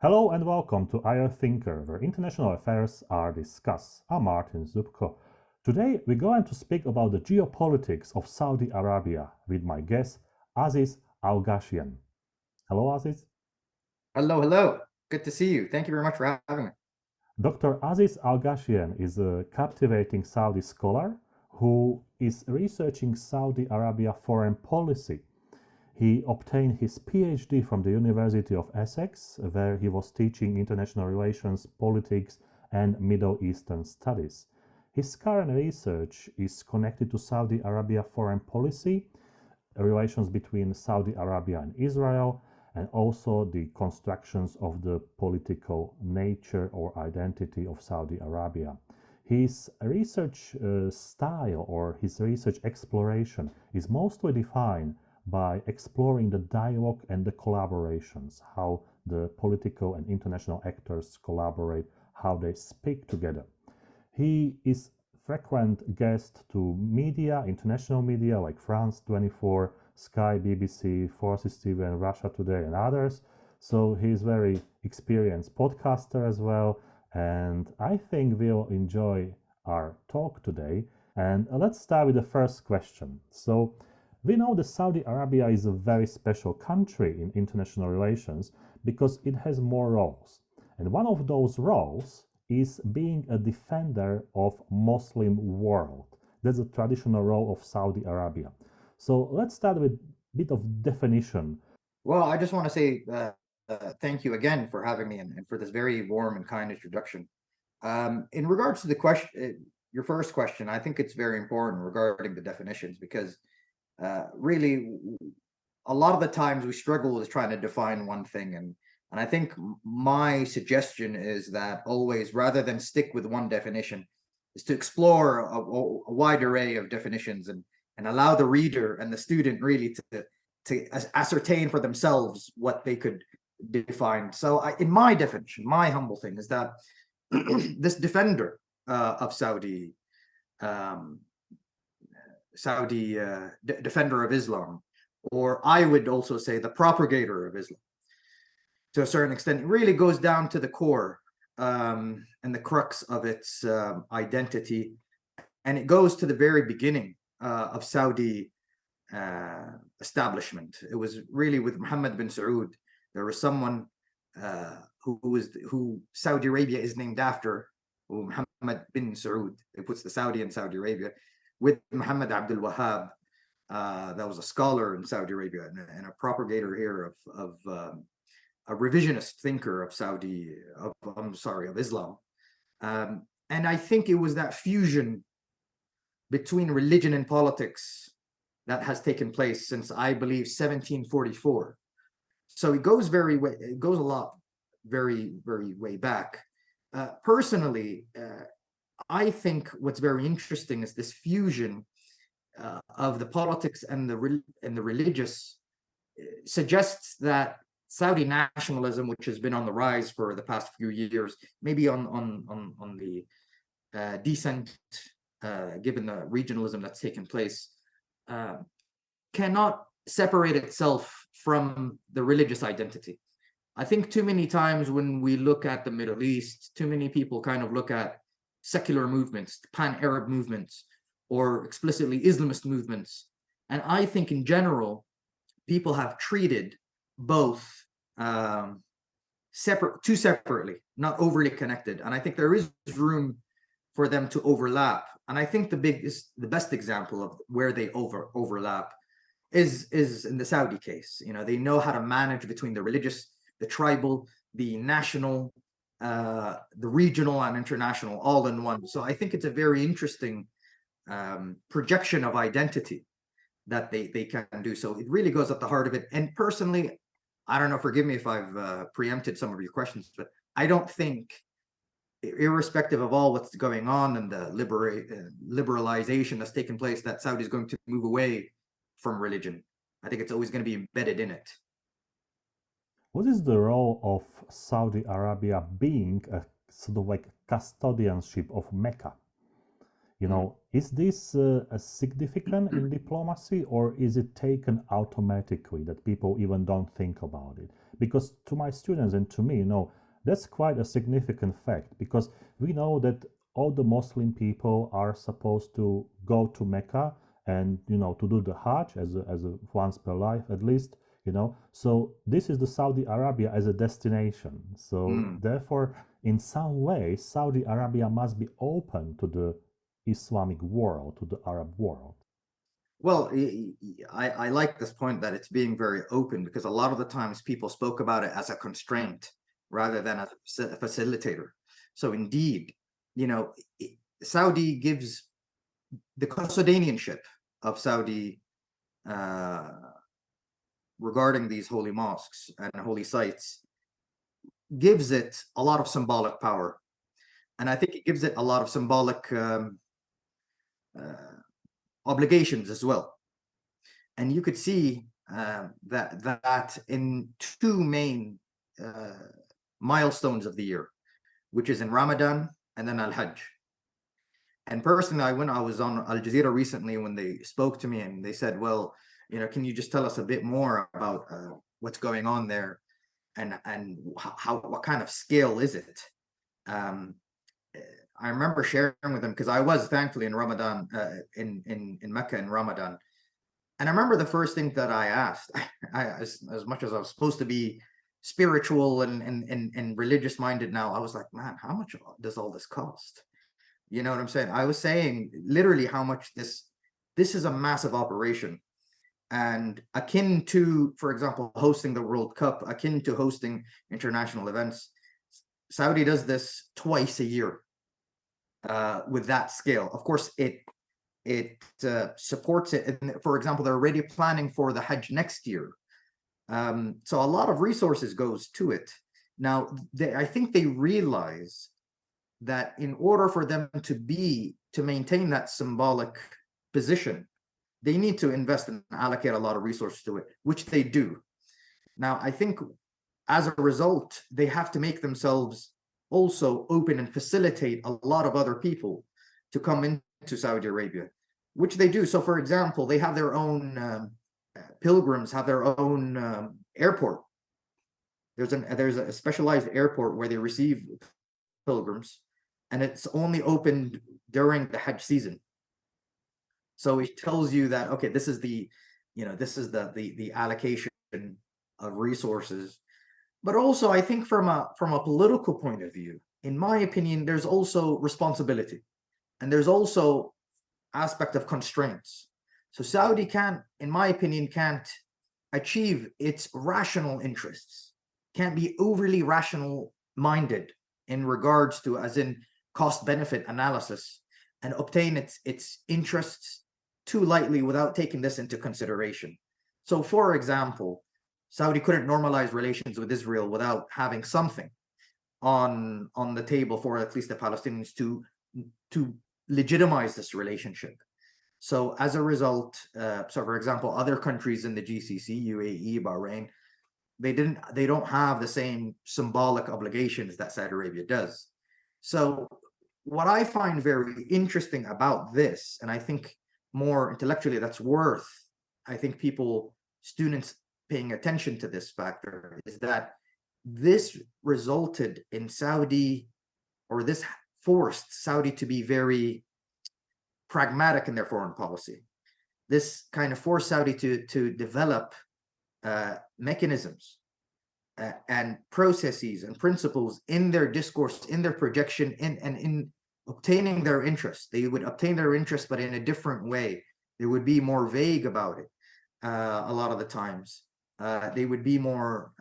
Hello and welcome to IO Thinker, where international affairs are discussed. I'm Martin Zubko. Today we're going to speak about the geopolitics of Saudi Arabia with my guest Aziz Alghashian. Hello, Aziz. Hello, hello. Good to see you. Thank you very much for having me. Dr. Aziz Alghashian is a captivating Saudi scholar who is researching Saudi Arabia foreign policy. He obtained his PhD from the University of Essex, where he was teaching international relations, politics, and Middle Eastern studies. His current research is connected to Saudi Arabia foreign policy, relations between Saudi Arabia and Israel, and also the constructions of the political nature or identity of Saudi Arabia. His research style or his research exploration is mostly defined by exploring the dialogue and the collaborations, how the political and international actors collaborate, how they speak together. He is frequent guest to media, international media like France 24, Sky, BBC, Forces TV, and Russia Today, and others. So he's very experienced podcaster as well. And I think we'll enjoy our talk today. And let's start with the first question. So we know that Saudi Arabia is a very special country in international relations because it has more roles. And one of those roles is being a defender of Muslim world. That's a traditional role of Saudi Arabia. So let's start with a bit of definition. Well, I just want to say thank you again for having me and for this very warm and kind introduction. In regards to the question, your first question, I think it's very important regarding the definitions because really, a lot of the times we struggle with trying to define one thing, and I think my suggestion is that always, rather than stick with one definition, is to explore a wide array of definitions and allow the reader and the student really to ascertain for themselves what they could define. So, in my definition, my humble thing is that this defender of defender of Islam, or I would also say the propagator of Islam, to a certain extent, it really goes down to the core and the crux of its identity. And it goes to the very beginning of Saudi establishment. It was really with Mohammed bin Saud. There was someone who Saudi Arabia is named after, Mohammed bin Saud. It puts the Saudi in Saudi Arabia, with Muhammad Abdul Wahab, that was a scholar in Saudi Arabia and a propagator here of a revisionist thinker of Islam. And I think it was that fusion between religion and politics that has taken place since, I believe, 1744. So it goes a lot, very, very way back. Personally, I think what's very interesting is this fusion of the politics and the religious suggests that Saudi nationalism, which has been on the rise for the past few years, maybe on the descent, given the regionalism that's taken place, cannot separate itself from the religious identity. I think too many times when we look at the Middle East, too many people kind of look at secular movements, pan-Arab movements, or explicitly Islamist movements. And I think in general, people have treated both separately, not overly connected. And I think there is room for them to overlap. And I think the best example of where they overlap is in the Saudi case. You know, they know how to manage between the religious, the tribal, the national, the regional and international all in one. So I think it's a very interesting projection of identity that they can do. So it really goes at the heart of it. And personally, I don't know, forgive me if I've preempted some of your questions, but I don't think, irrespective of all what's going on and the liberalization that's taken place, that Saudi is going to move away from religion. I think it's always going to be embedded in it. What is the role of Saudi Arabia being a sort of like custodianship of Mecca? You know, is this significant in diplomacy, or is it taken automatically that people even don't think about it? Because to my students and to me, that's quite a significant fact, because we know that all the Muslim people are supposed to go to Mecca and to do the Hajj as a once per life at least. So this is the Saudi Arabia as a destination. So Mm. therefore, in some way, Saudi Arabia must be open to the Islamic world, to the Arab world. Well, I like this point that it's being very open, because a lot of the times people spoke about it as a constraint rather than as a facilitator. So indeed, Saudi gives the custodianship of Saudi regarding these holy mosques and holy sites, gives it a lot of symbolic power. And I think it gives it a lot of symbolic obligations as well. And you could see that in two main milestones of the year, which is in Ramadan and then Al-Hajj. And personally, I was on Al Jazeera recently when they spoke to me, and they said, well, can you just tell us a bit more about what's going on there, and what kind of scale is it? I remember sharing with them, because I was thankfully in Ramadan, in Mecca in Ramadan. And I remember the first thing that I asked, as much as I was supposed to be spiritual and religious minded now, I was like, man, how much does all this cost? You know what I'm saying? I was saying literally how much this is a massive operation, and akin to, for example, hosting the World Cup, akin to hosting international events. Saudi does this twice a year with that scale. Of course, it supports it. And for example, they're already planning for the Hajj next year. So a lot of resources goes to it. Now, I think they realize that in order for them to maintain that symbolic position, they need to invest and allocate a lot of resources to it, which they do. Now, I think as a result, they have to make themselves also open and facilitate a lot of other people to come into Saudi Arabia, which they do. So, for example, they have their own pilgrims, have their own airport. There's a specialized airport where they receive pilgrims, and it's only opened during the Hajj season. So it tells you that, okay, this is the allocation of resources. But also, I think from a political point of view, in my opinion, there's also responsibility, and there's also aspect of constraints. So Saudi in my opinion, can't achieve its rational interests, can't be overly rational minded in regards to, as in cost benefit analysis, and obtain its interests too lightly without taking this into consideration. So, for example, Saudi couldn't normalize relations with Israel without having something on the table for at least the Palestinians to legitimize this relationship. So as a result, so for example, other countries in the GCC, UAE, Bahrain, they don't have the same symbolic obligations that Saudi Arabia does. So what I find very interesting about this, and I think more intellectually that's worth, I think students paying attention to this factor, is that this resulted in Saudi, or this forced Saudi to be very pragmatic in their foreign policy. This kind of forced Saudi to develop mechanisms and processes and principles in their discourse, in their projection, in obtaining their interest. They would obtain their interest, but in a different way. They would be more vague about it a lot of the times. They would be more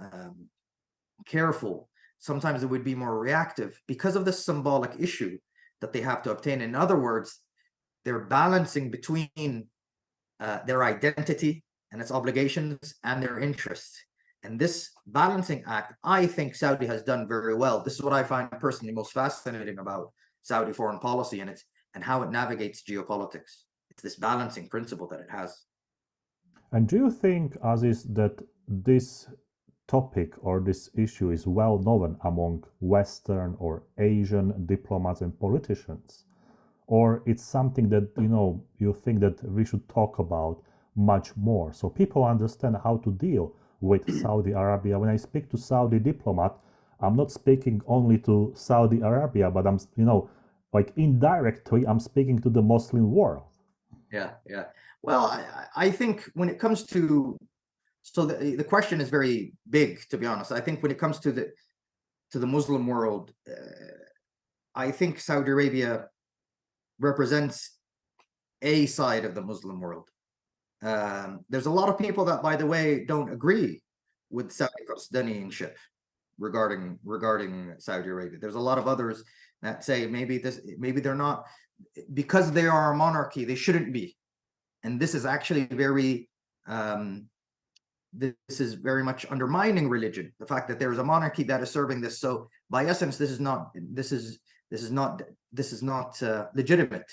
careful. Sometimes it would be more reactive because of the symbolic issue that they have to obtain. In other words, they're balancing between their identity and its obligations and their interests. And this balancing act, I think Saudi has done very well. This is what I find personally most fascinating about Saudi foreign policy and how it navigates geopolitics. It's this balancing principle that it has. And do you think, Aziz, that this topic or this issue is well known among Western or Asian diplomats and politicians? Or it's something that, you think that we should talk about much more so people understand how to deal with Saudi Arabia. When I speak to Saudi diplomat, I'm not speaking only to Saudi Arabia, but I'm, like indirectly, I'm speaking to the Muslim world. Yeah, yeah. Well, I think when it comes to, so the question is very big, to be honest. I think when it comes to the Muslim world, I think Saudi Arabia represents a side of the Muslim world. There's a lot of people that, by the way, don't agree with Saudi custodianship regarding Saudi Arabia. There's a lot of others that say maybe they're not, because they are a monarchy, they shouldn't be. And this is actually very this is very much undermining religion, the fact that there is a monarchy that is serving this. So by essence, this is not legitimate,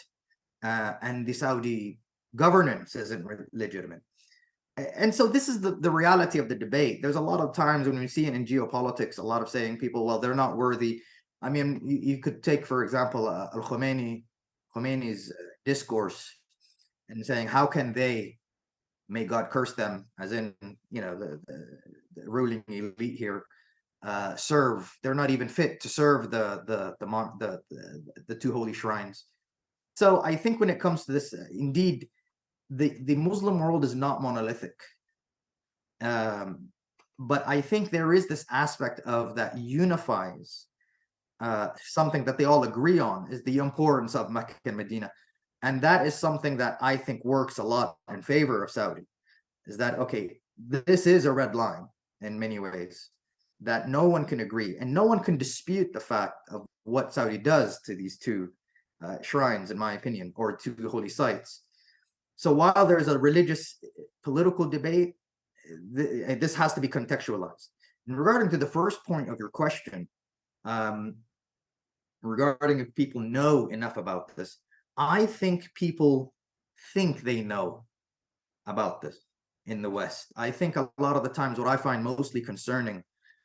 and the Saudi governance isn't legitimate. And so this is the reality of the debate. There's a lot of times when we see it in geopolitics, a lot of saying people, well, they're not worthy. I mean, you could take, for example, Khomeini's discourse, and saying, how can they, may God curse them, as in, the ruling elite here, serve? They're not even fit to serve the two holy shrines. So I think when it comes to this, indeed, the Muslim world is not monolithic. But I think there is this aspect of that unifies something that they all agree on, is the importance of Mecca and Medina. And that is something that I think works a lot in favor of Saudi, is that, okay, this is a red line in many ways that no one can agree, and no one can dispute the fact of what Saudi does to these two shrines, in my opinion, or two holy sites. So while there's a religious political debate, this has to be contextualized. And regarding to the first point of your question, regarding if people know enough about this, I think people think they know about this in the West. I think a lot of the times what I find mostly concerning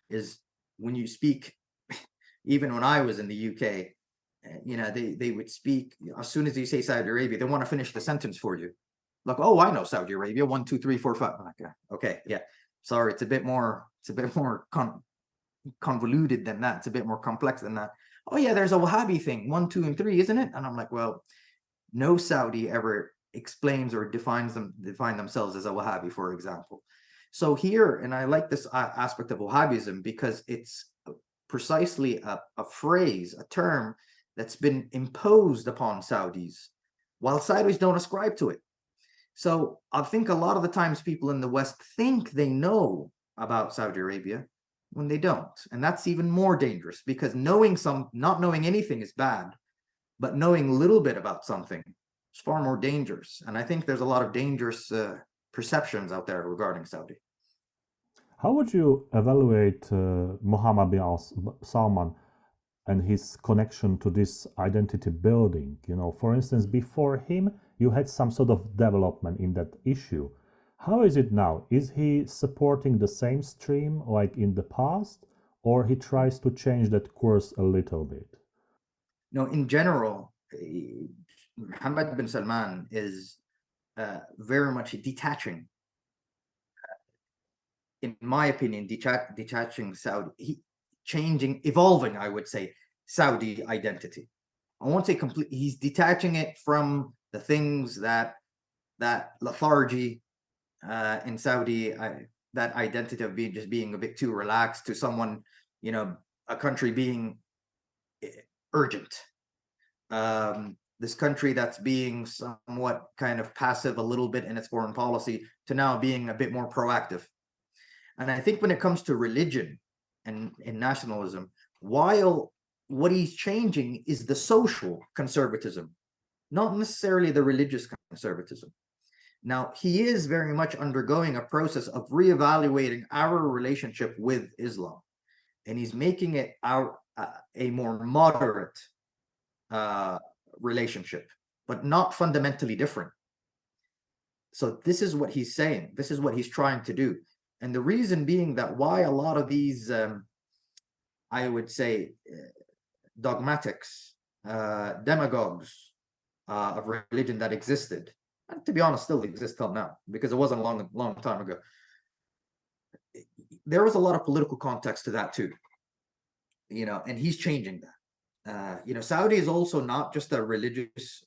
is when you speak, even when I was in the UK, they would speak, as soon as you say Saudi Arabia, they want to finish the sentence for you. Like, oh, I know Saudi Arabia, 1, 2, 3, 4, 5. Okay, yeah. Sorry, it's a bit more convoluted than that. It's a bit more complex than that. Oh yeah, there's a Wahhabi thing, 1, 2, and 3, isn't it? And I'm like, well, no Saudi ever explains or define themselves as a Wahhabi, for example. So here, and I like this aspect of Wahhabism because it's precisely a phrase, a term that's been imposed upon Saudis, while Saudis don't ascribe to it. So I think a lot of the times people in the West think they know about Saudi Arabia when they don't. And that's even more dangerous, because not knowing anything is bad, but knowing a little bit about something is far more dangerous. And I think there's a lot of dangerous perceptions out there regarding Saudi. How would you evaluate Mohammed bin Salman and his connection to this identity building? For instance, before him, you had some sort of development in that issue. How is it now? Is he supporting the same stream like in the past, or he tries to change that course a little bit? No, in general, Mohammed bin Salman is very much detaching, in my opinion, detaching Saudi, evolving, I would say, Saudi identity. I won't say complete. He's detaching it from the things that lethargy in Saudi, that identity of being a bit too relaxed, to someone, a country being urgent. This country that's being somewhat kind of passive a little bit in its foreign policy, to now being a bit more proactive. And I think when it comes to religion and nationalism, while what he's changing is the social conservatism, not necessarily the religious conservatism. Now, he is very much undergoing a process of reevaluating our relationship with Islam, and he's making it a more moderate relationship, but not fundamentally different. So this is what he's saying. This is what he's trying to do. And the reason being that why a lot of these, I would say, dogmatics, demagogues of religion that existed, and to be honest, still exist till now, because it wasn't a long time ago. there was a lot of political context to that too, and he's changing that. Saudi is also not just a religious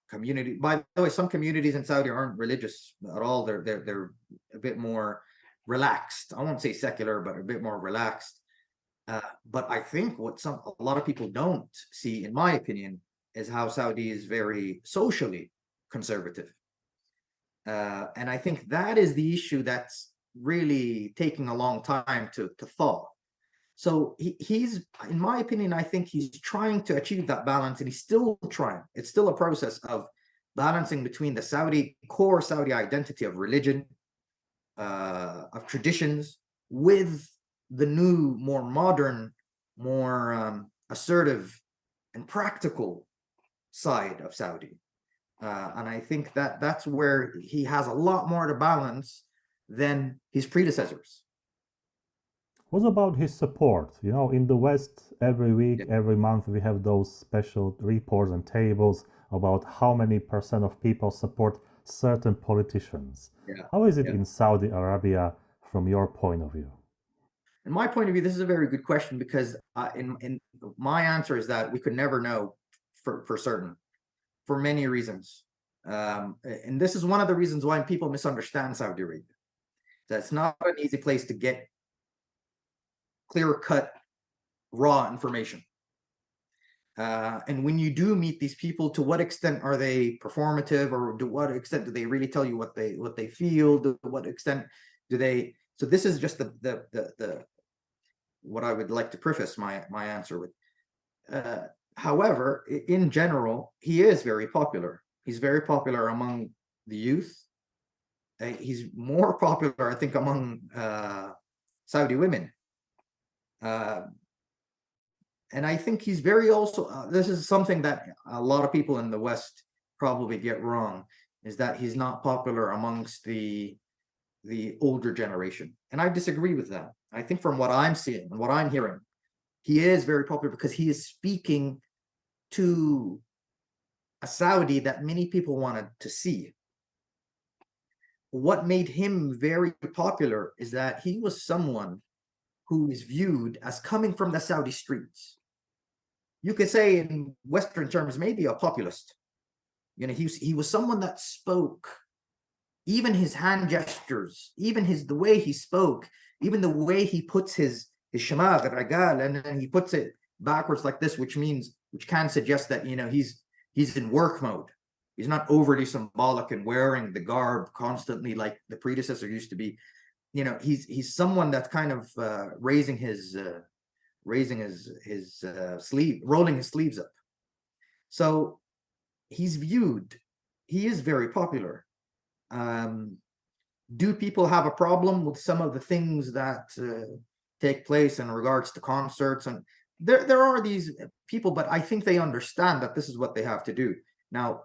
community. By the way, some communities in Saudi aren't religious at all. They're a bit more relaxed. I won't say secular, but a bit more relaxed. But I think what a lot of people don't see, in my opinion, is how Saudi is very socially conservative. And I think that is the issue that's really taking a long time to thaw. So he's, in my opinion, I think he's trying to achieve that balance, and he's still trying. It's still a process of balancing between the core Saudi identity of religion, of traditions, with the new, more modern, more assertive and practical side of Saudi. And I think that's where he has a lot more to balance than his predecessors. What about his support? In the West, every week, every month, we have those special reports and tables about how many percent of people support certain politicians. How is it in Saudi Arabia from your point of view? In my point of view, this is a very good question, because in my answer is that we could never know for certain, for many reasons. And this is one of the reasons why people misunderstand Saudi Arabia. That's not an easy place to get clear-cut, raw information. And when you do meet these people, to what extent are they performative, or to what extent do they really tell you what they feel? To what extent do they? So this is just the what I would like to preface my answer with. However, in general, he is very popular. He's very popular among the youth. He's more popular, I think, among Saudi women. And I think he's very also, this is something that a lot of people in the West probably get wrong, is that he's not popular amongst the older generation. And I disagree with that. I think from what I'm seeing and what I'm hearing, he is very popular because he is speaking to a Saudi that many people wanted to see. What made him very popular is that he was someone who is viewed as coming from the Saudi streets. You could say in Western terms, maybe a populist. He was someone that spoke, even his hand gestures, even the way he spoke, even the way he puts his shamar, ragal, and then he puts it backwards like this, which can suggest that he's in work mode. He's not overly symbolic and wearing the garb constantly like the predecessor used to be. He's someone that's kind of raising his sleeve, rolling his sleeves up. So he is very popular. Do people have a problem with some of the things that take place in regards to concerts? And there are these people, but I think they understand that this is what they have to do. Now,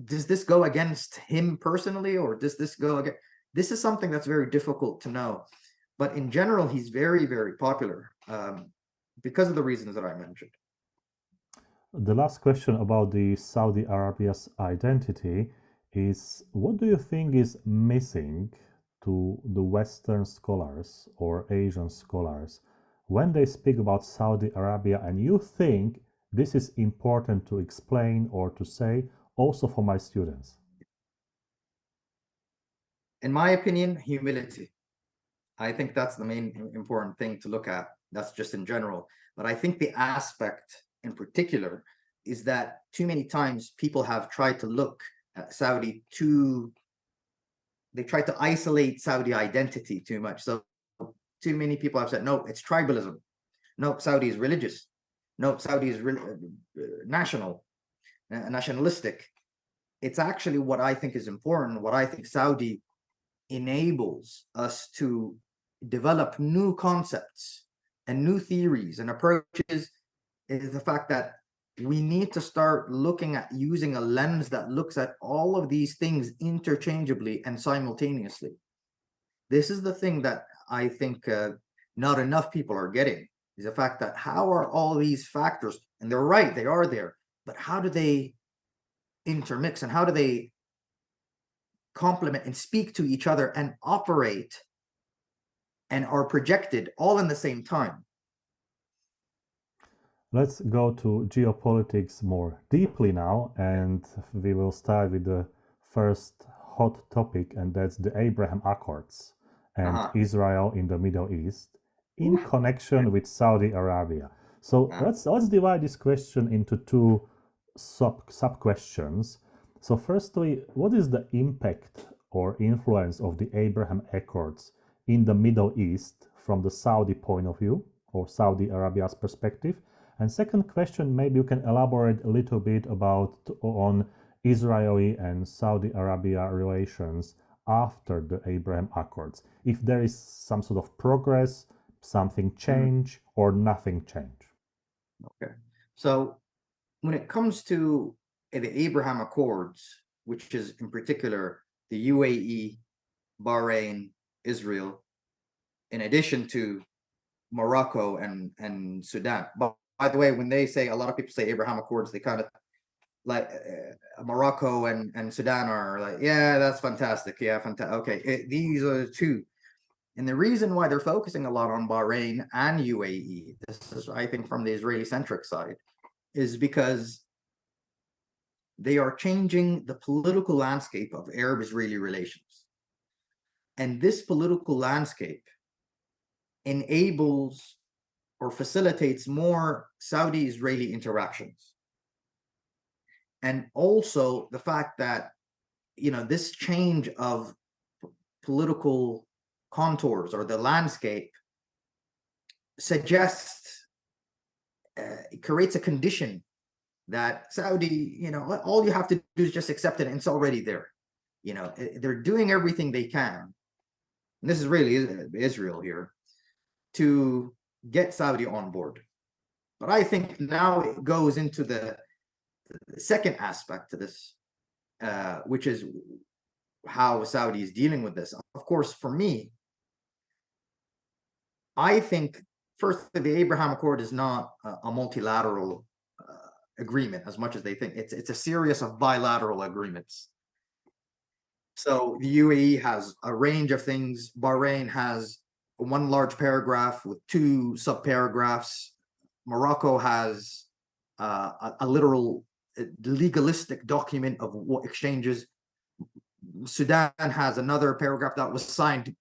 does this go against him personally, or does this go against? This is something that's very difficult to know. But in general, he's very, very popular because of the reasons that I mentioned. The last question about the Saudi Arabia's identity is, what do you think is missing to the Western scholars or Asian scholars when they speak about Saudi Arabia, and you think this is important to explain or to say also for my students? In my opinion, humility. I think that's the main important thing to look at. That's just in general. But I think the aspect in particular is that too many times people have tried to look at Saudi they try to isolate Saudi identity too much. So too many people have said, no, it's tribalism. No, Saudi is religious. No, Saudi is nationalistic. It's actually what I think is important, what I think Saudi enables us to develop new concepts and new theories and approaches, is the fact that we need to start looking at using a lens that looks at all of these things interchangeably and simultaneously. This is the thing that I think not enough people are getting, is the fact that how are all these factors, and they're right, they are there, but how do they intermix, and how do they complement and speak to each other and operate and are projected all in the same time. Let's go to geopolitics more deeply now, and we will start with the first hot topic, and that's the Abraham Accords and Israel in the Middle East in connection with Saudi Arabia. So let's divide this question into two sub questions. So firstly, what is the impact or influence of the Abraham Accords in the Middle East from the Saudi point of view, or Saudi Arabia's perspective? And second question, maybe you can elaborate a little bit on Israeli and Saudi Arabia relations after the Abraham Accords. If there is some sort of progress, something change, or nothing change. Okay. So when it comes to the Abraham Accords, which is in particular the UAE, Bahrain, Israel, in addition to Morocco and Sudan. But by the way, when they say, a lot of people say Abraham Accords, they kind of like Morocco and Sudan are like, yeah, that's fantastic. Yeah, fantastic. Okay, these are the two. And the reason why they're focusing a lot on Bahrain and UAE, this is, I think, from the Israeli-centric side, is because they are changing the political landscape of Arab-Israeli relations. And this political landscape enables or facilitates more Saudi-Israeli interactions. And also the fact that, this change of political contours or the landscape suggests, it creates a condition that Saudi, all you have to do is just accept it and it's already there. They're doing everything they can. And this is really Israel here, to get Saudi on board. But I think now it goes into the second aspect to this, which is how Saudi is dealing with this. Of course, for me, I think, first, the Abraham Accord is not a multilateral agreement as much as they think. It's a series of bilateral agreements. So the UAE has a range of things. Bahrain has one large paragraph with two subparagraphs. Morocco has a literal legalistic document of what exchanges. Sudan has another paragraph that was signed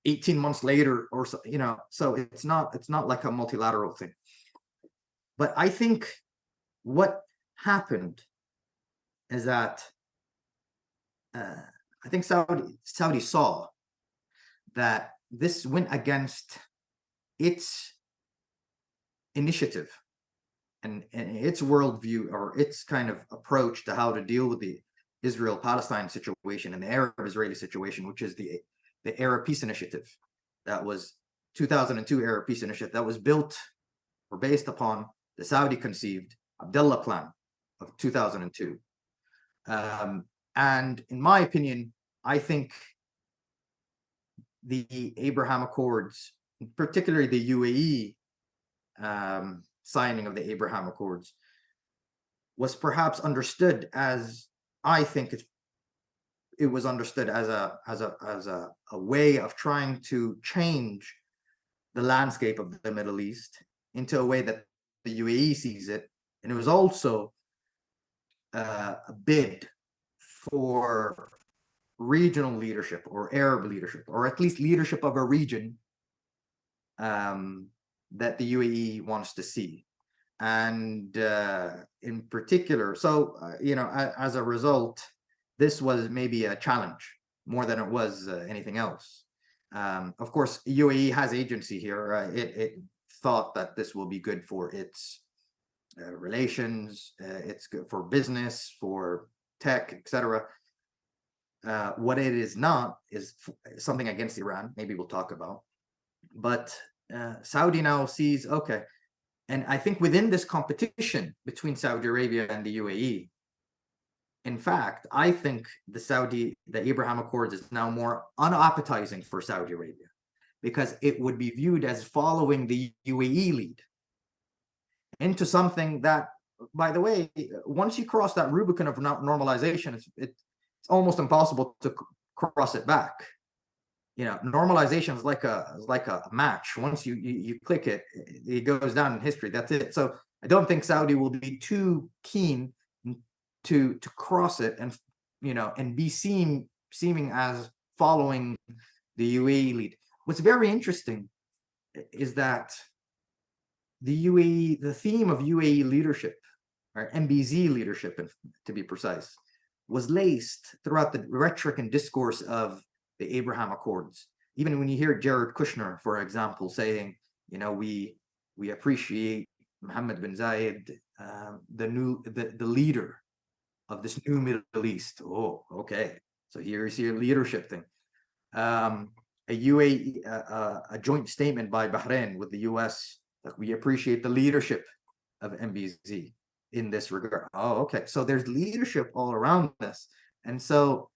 18 months later, or so, so it's not like a multilateral thing. But I think what happened is that I think Saudi saw that this went against its initiative and its worldview, or its kind of approach to how to deal with the Israel-Palestine situation and the Arab-Israeli situation, which is the Arab Peace Initiative. That was 2002 Arab Peace Initiative that was built or based upon the Saudi-conceived Abdullah Plan of 2002. And in my opinion, I think the Abraham Accords, particularly the UAE signing of the Abraham Accords, was perhaps understood as, I think it was understood as a way of trying to change the landscape of the Middle East into a way that the UAE sees it. And it was also a bid for regional leadership, or Arab leadership, or at least leadership of a region that the UAE wants to see. And in particular, so, as a result, this was maybe a challenge more than it was anything else. Of course, UAE has agency here. It thought that this will be good for its relations. It's good for business, for tech, etc. What it is not is something against Iran. Maybe we'll talk about. But Saudi now sees, okay, and I think within this competition between Saudi Arabia and the UAE, in fact, I think the Abraham Accords is now more unappetizing for Saudi Arabia, because it would be viewed as following the UAE lead into something that, by the way, once you cross that Rubicon of normalization, it's almost impossible to cross it back. normalization is like a match. Once you click it, it goes down in history. That's it. So I don't think Saudi will be too keen to cross it and be seeming as following the UAE lead. What's very interesting is that the theme of UAE leadership, or MBZ leadership, to be precise, was laced throughout the rhetoric and discourse of the Abraham Accords. Even when you hear Jared Kushner, for example, saying, we appreciate Mohammed bin Zayed, the leader of this new Middle East. Oh, okay. So here's your leadership thing. A UAE, a joint statement by Bahrain with the US, like, we appreciate the leadership of MBZ in this regard. Oh, okay. So there's leadership all around this. And so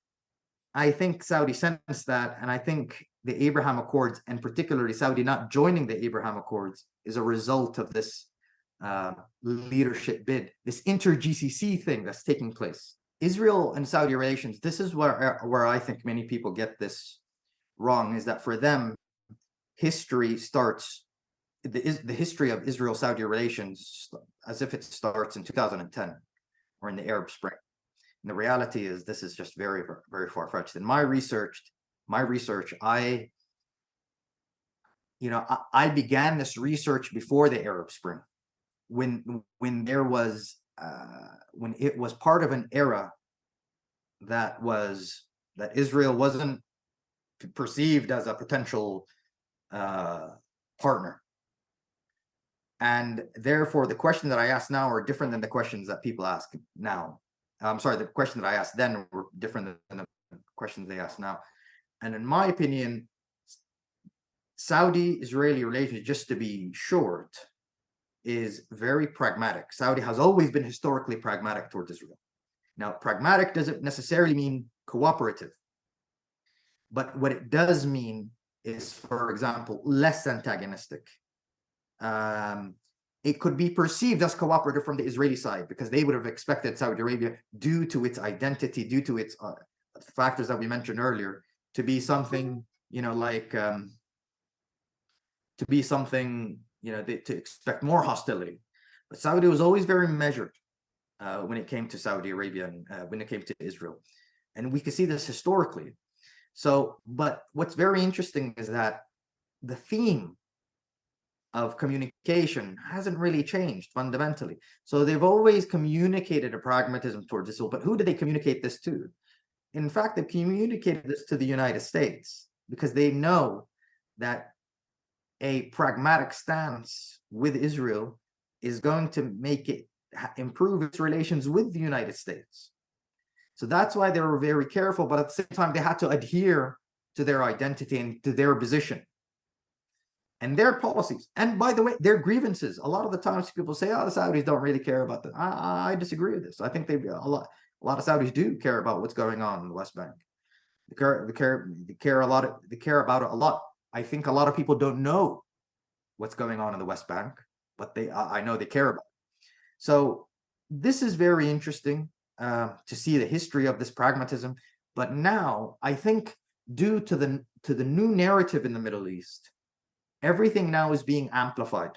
I think Saudi sensed that, and I think the Abraham Accords, and particularly Saudi not joining the Abraham Accords, is a result of this leadership bid, this inter-GCC thing that's taking place. Israel and Saudi relations, this is where I think many people get this wrong, is that for them, history starts, the history of Israel-Saudi relations as if it starts in 2010 or in the Arab Spring. And the reality is this is just very, very far-fetched. In my research, I began this research before the Arab Spring, when it was part of an era that Israel wasn't perceived as a potential partner. And therefore, the question that I ask now are different than the questions that people ask now. I'm sorry, the question that I asked then were different than the questions they ask now. And in my opinion, Saudi-Israeli relations, just to be short, is very pragmatic. Saudi has always been historically pragmatic towards Israel. Now, pragmatic doesn't necessarily mean cooperative. But what it does mean is, for example, less antagonistic. It could be perceived as cooperative from the Israeli side, because they would have expected Saudi Arabia, due to its identity, due to its factors that we mentioned earlier, to be something, to expect more hostility. But Saudi was always very measured when it came to Saudi Arabia and when it came to Israel. And we can see this historically. So, but what's very interesting is that the theme of communication hasn't really changed fundamentally. So they've always communicated a pragmatism towards Israel, but who did they communicate this to? In fact, they communicated this to the United States, because they know that a pragmatic stance with Israel is going to make it improve its relations with the United States. So that's why they were very careful, but at the same time, they had to adhere to their identity and to their position and their policies. And by the way, their grievances. A lot of the times people say, oh, the Saudis don't really care about that. I disagree with this. I think a lot of Saudis do care about what's going on in the West Bank. They care about it a lot. I think a lot of people don't know what's going on in the West Bank, but I know they care about it. So this is very interesting to see the history of this pragmatism. But now I think, due to the new narrative in the Middle East, everything now is being amplified.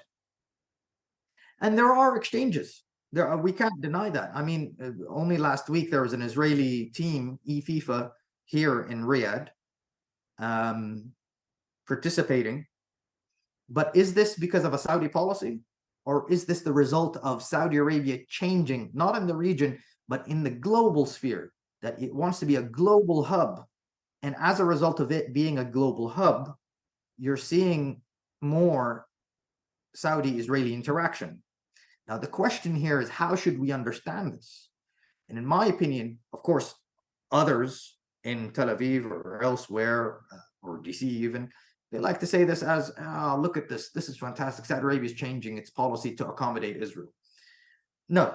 And there are exchanges. We can't deny that. I mean, only last week there was an Israeli team, FIFA, here in Riyadh, participating. But is this because of a Saudi policy? Or is this the result of Saudi Arabia changing, not in the region, but in the global sphere, that it wants to be a global hub? And as a result of it being a global hub, you're seeing more Saudi-Israeli interaction. Now, the question here is, how should we understand this? And in my opinion, of course, others in Tel Aviv or elsewhere, or DC even, they like to say this as, oh, look at this. This is fantastic. Saudi Arabia is changing its policy to accommodate Israel. No,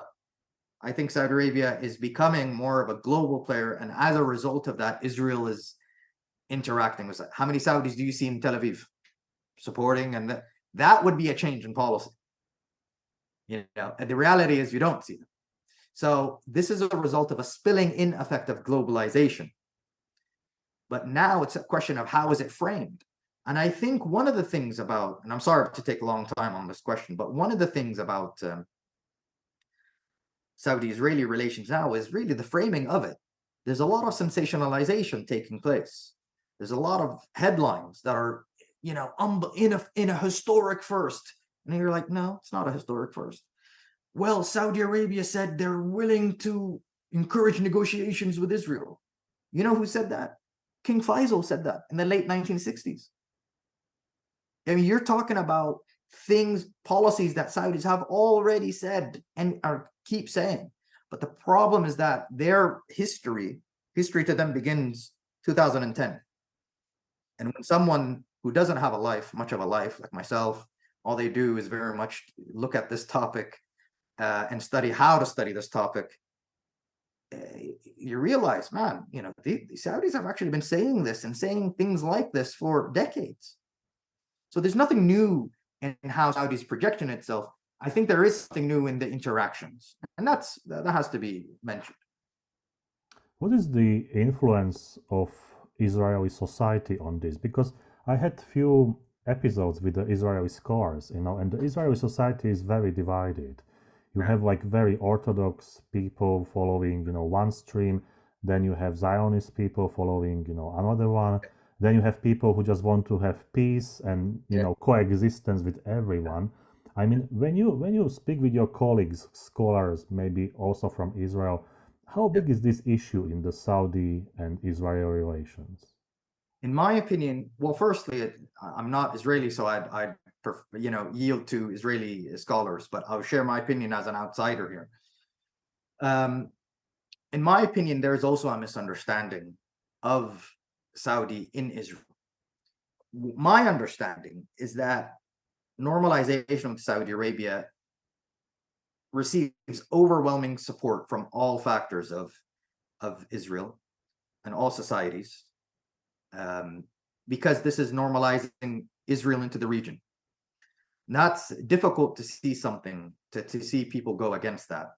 I think Saudi Arabia is becoming more of a global player. And as a result of that, Israel is interacting with that. How many Saudis do you see in Tel Aviv supporting? And that would be a change in policy. And the reality is you don't see them. So this is a result of a spilling in effect of globalization. But now it's a question of how is it framed? And I think one of the things about, and I'm sorry to take a long time on this question, but one of the things about Saudi-Israeli relations now is really the framing of it. There's a lot of sensationalization taking place. There's a lot of headlines that are, you know, in a historic first. And you're like, no, it's not a historic first. Well, Saudi Arabia said they're willing to encourage negotiations with Israel. You know who said that? King Faisal said that in the late 1960s. I mean, you're talking about things, policies that Saudis have already said and keep saying. But the problem is that their history to them begins 2010. And when someone who doesn't have a life, much of a life, like myself, all they do is very much look at this topic and study how to study this topic, you realize, man, you know, the Saudis have actually been saying this and saying things like this for decades. So there's nothing new in how Saudi's projection itself. I think there is something new in the interactions, and that has to be mentioned. What is the influence of Israeli society on this? Because I had few episodes with the Israeli scholars, you know, and the Israeli society is very divided. You have like very orthodox people following, you know, one stream, then you have Zionist people following, you know, another one. Then you have people who just want to have peace and, you know, coexistence with everyone. I mean, when you speak with your colleagues, scholars, maybe also from Israel, how big is this issue in the Saudi and Israeli relations? In my opinion, well, firstly, I'm not Israeli, so I'd you know, yield to Israeli scholars, but I'll share my opinion as an outsider here. In my opinion, there's also a misunderstanding of Saudi in Israel. My understanding is that normalization with Saudi Arabia receives overwhelming support from all factors of Israel and all societies, because this is normalizing Israel into the region. That's difficult to see something, to see people go against that.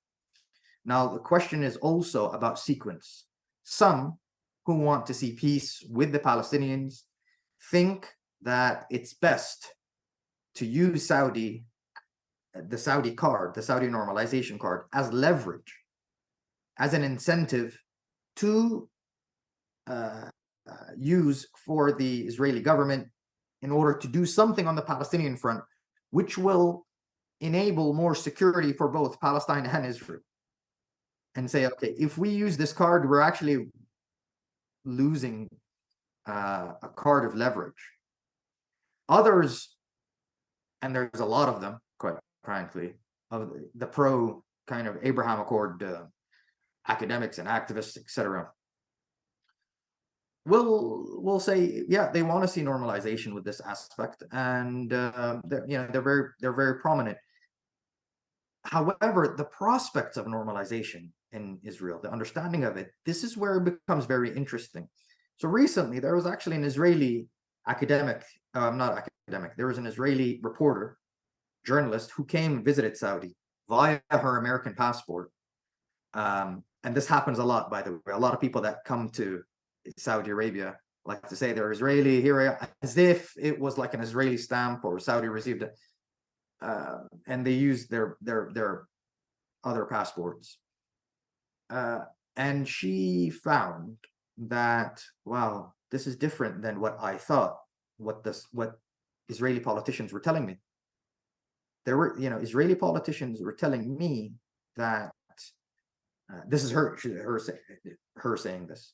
Now, the question is also about sequence. Some who want to see peace with the Palestinians think that it's best to use the Saudi card, the Saudi normalization card, as leverage, as an incentive to use for the Israeli government in order to do something on the Palestinian front, which will enable more security for both Palestine and Israel. And say, okay, if we use this card, we're actually losing a card of leverage. Others, and there's a lot of them, quite frankly, of the pro kind of Abraham Accord academics and activists, etc., will say, yeah, they want to see normalization with this aspect, and they're very prominent. However, the prospects of normalization in Israel, the understanding of it, this is where it becomes very interesting. So recently, there was actually an Israeli academic, not academic, there was an Israeli reporter, journalist, who came and visited Saudi via her American passport. And this happens a lot, by the way. A lot of people that come to Saudi Arabia like to say they're Israeli here, as if it was like an Israeli stamp or Saudi received it. And they use their other passports. And she found that, wow, this is different than what I thought, what Israeli politicians were telling me. There were, Israeli politicians were telling me that this is her saying this.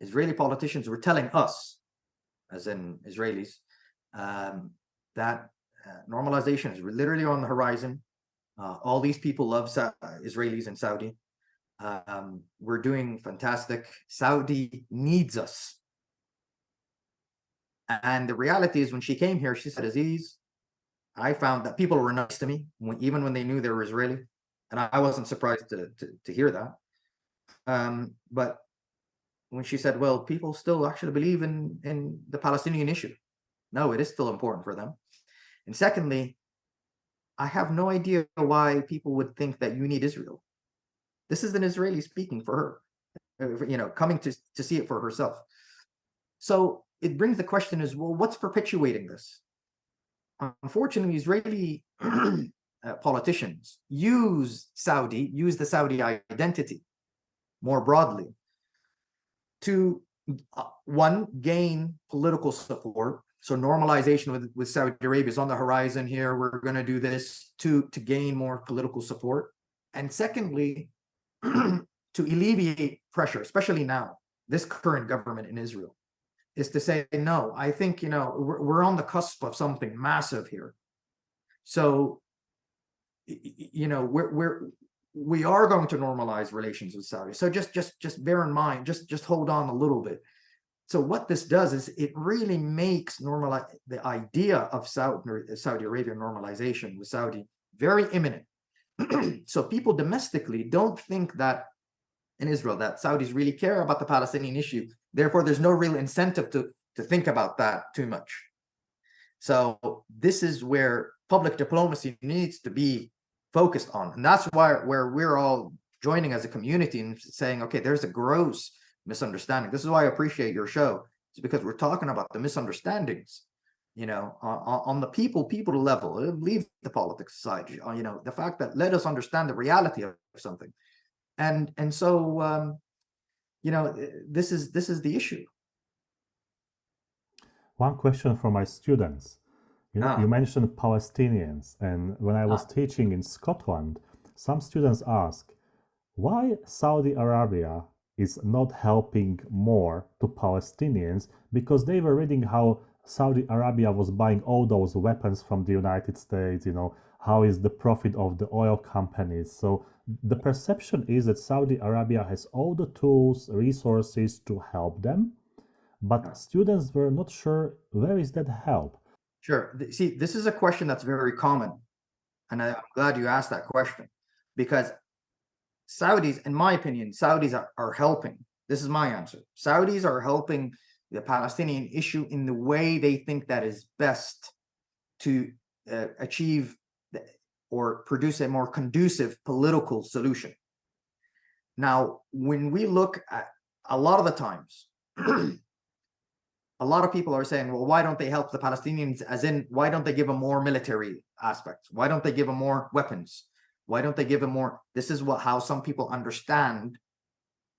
Israeli politicians were telling us, as in Israelis, that normalization is literally on the horizon. All these people love Israelis and Saudi. We're doing fantastic. Saudi needs us. And the reality is, when she came here, she said, Aziz, I found that people were nice to me, even when they knew they were Israeli. And I wasn't surprised to hear that. But when she said, well, people still actually believe in the Palestinian issue. No, it is still important for them. And secondly, I have no idea why people would think that you need Israel. This is an Israeli speaking for her, coming to see it for herself. So it brings the question is, well, what's perpetuating this? Unfortunately, Israeli politicians use the Saudi identity more broadly to one, gain political support. So normalization with Saudi Arabia is on the horizon here. We're going to do this to gain more political support. And secondly, to alleviate pressure, especially now, this current government in Israel, is to say, no, I think, we're on the cusp of something massive here. So, we are going to normalize relations with Saudi. So just bear in mind, just hold on a little bit. So what this does is it really makes the idea of Saudi Arabia normalization with Saudi very imminent. So people domestically don't think that in Israel that Saudis really care about the Palestinian issue. Therefore, there's no real incentive to think about that too much. So this is where public diplomacy needs to be focused on. And that's where we're all joining as a community and saying, okay, there's a gross misunderstanding. This is why I appreciate your show. It's because we're talking about the misunderstandings, on the people level. Leave the politics aside, the fact that let us understand the reality of something. And so, this is the issue. One question from my students. You mentioned Palestinians, and when I was teaching in Scotland, some students ask, why Saudi Arabia is not helping more to Palestinians, because they were reading how Saudi Arabia was buying all those weapons from the United States, how is the profit of the oil companies. So the perception is that Saudi Arabia has all the tools, resources to help them, but students were not sure where is that help. Sure. See, this is a question that's very common, and I'm glad you asked that question, because Saudis, in my opinion, Saudis are helping. This is my answer. Saudis are helping the Palestinian issue in the way they think that is best to achieve or produce a more conducive political solution. Now, when we look at a lot of the times, a lot of people are saying, well, why don't they help the Palestinians? As in, why don't they give them more military aspects? Why don't they give them more weapons? Why don't they give them more? This is how some people understand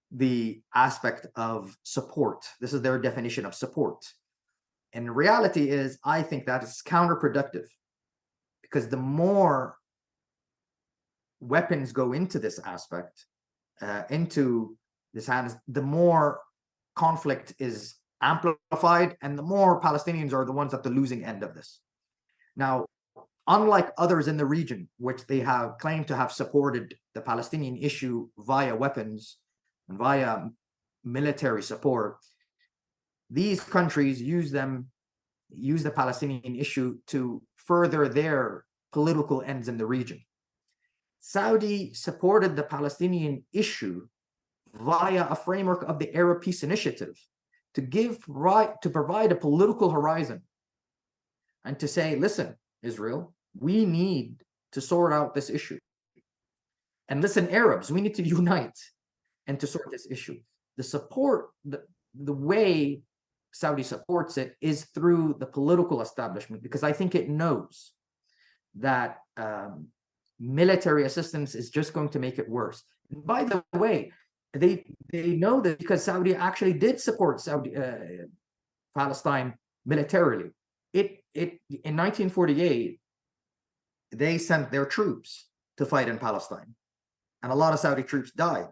the aspect of support. This is their definition of support. And the reality is, I think that is counterproductive, because the more weapons go into this aspect, into this hands, the more conflict is amplified, and the more Palestinians are the ones at the losing end of this. Now, unlike others in the region, which they have claimed to have supported the Palestinian issue via weapons and via military support, these countries use the Palestinian issue to further their political ends in the region. Saudi supported the Palestinian issue via a framework of the Arab Peace Initiative to provide a political horizon and to say, listen, Israel, we need to sort out this issue. And listen, Arabs, we need to unite and to sort this issue. The support, the way Saudi supports it is through the political establishment, because I think it knows that military assistance is just going to make it worse. And by the way, they know that because Saudi actually did support Palestine militarily. In 1948, they sent their troops to fight in Palestine, and a lot of Saudi troops died.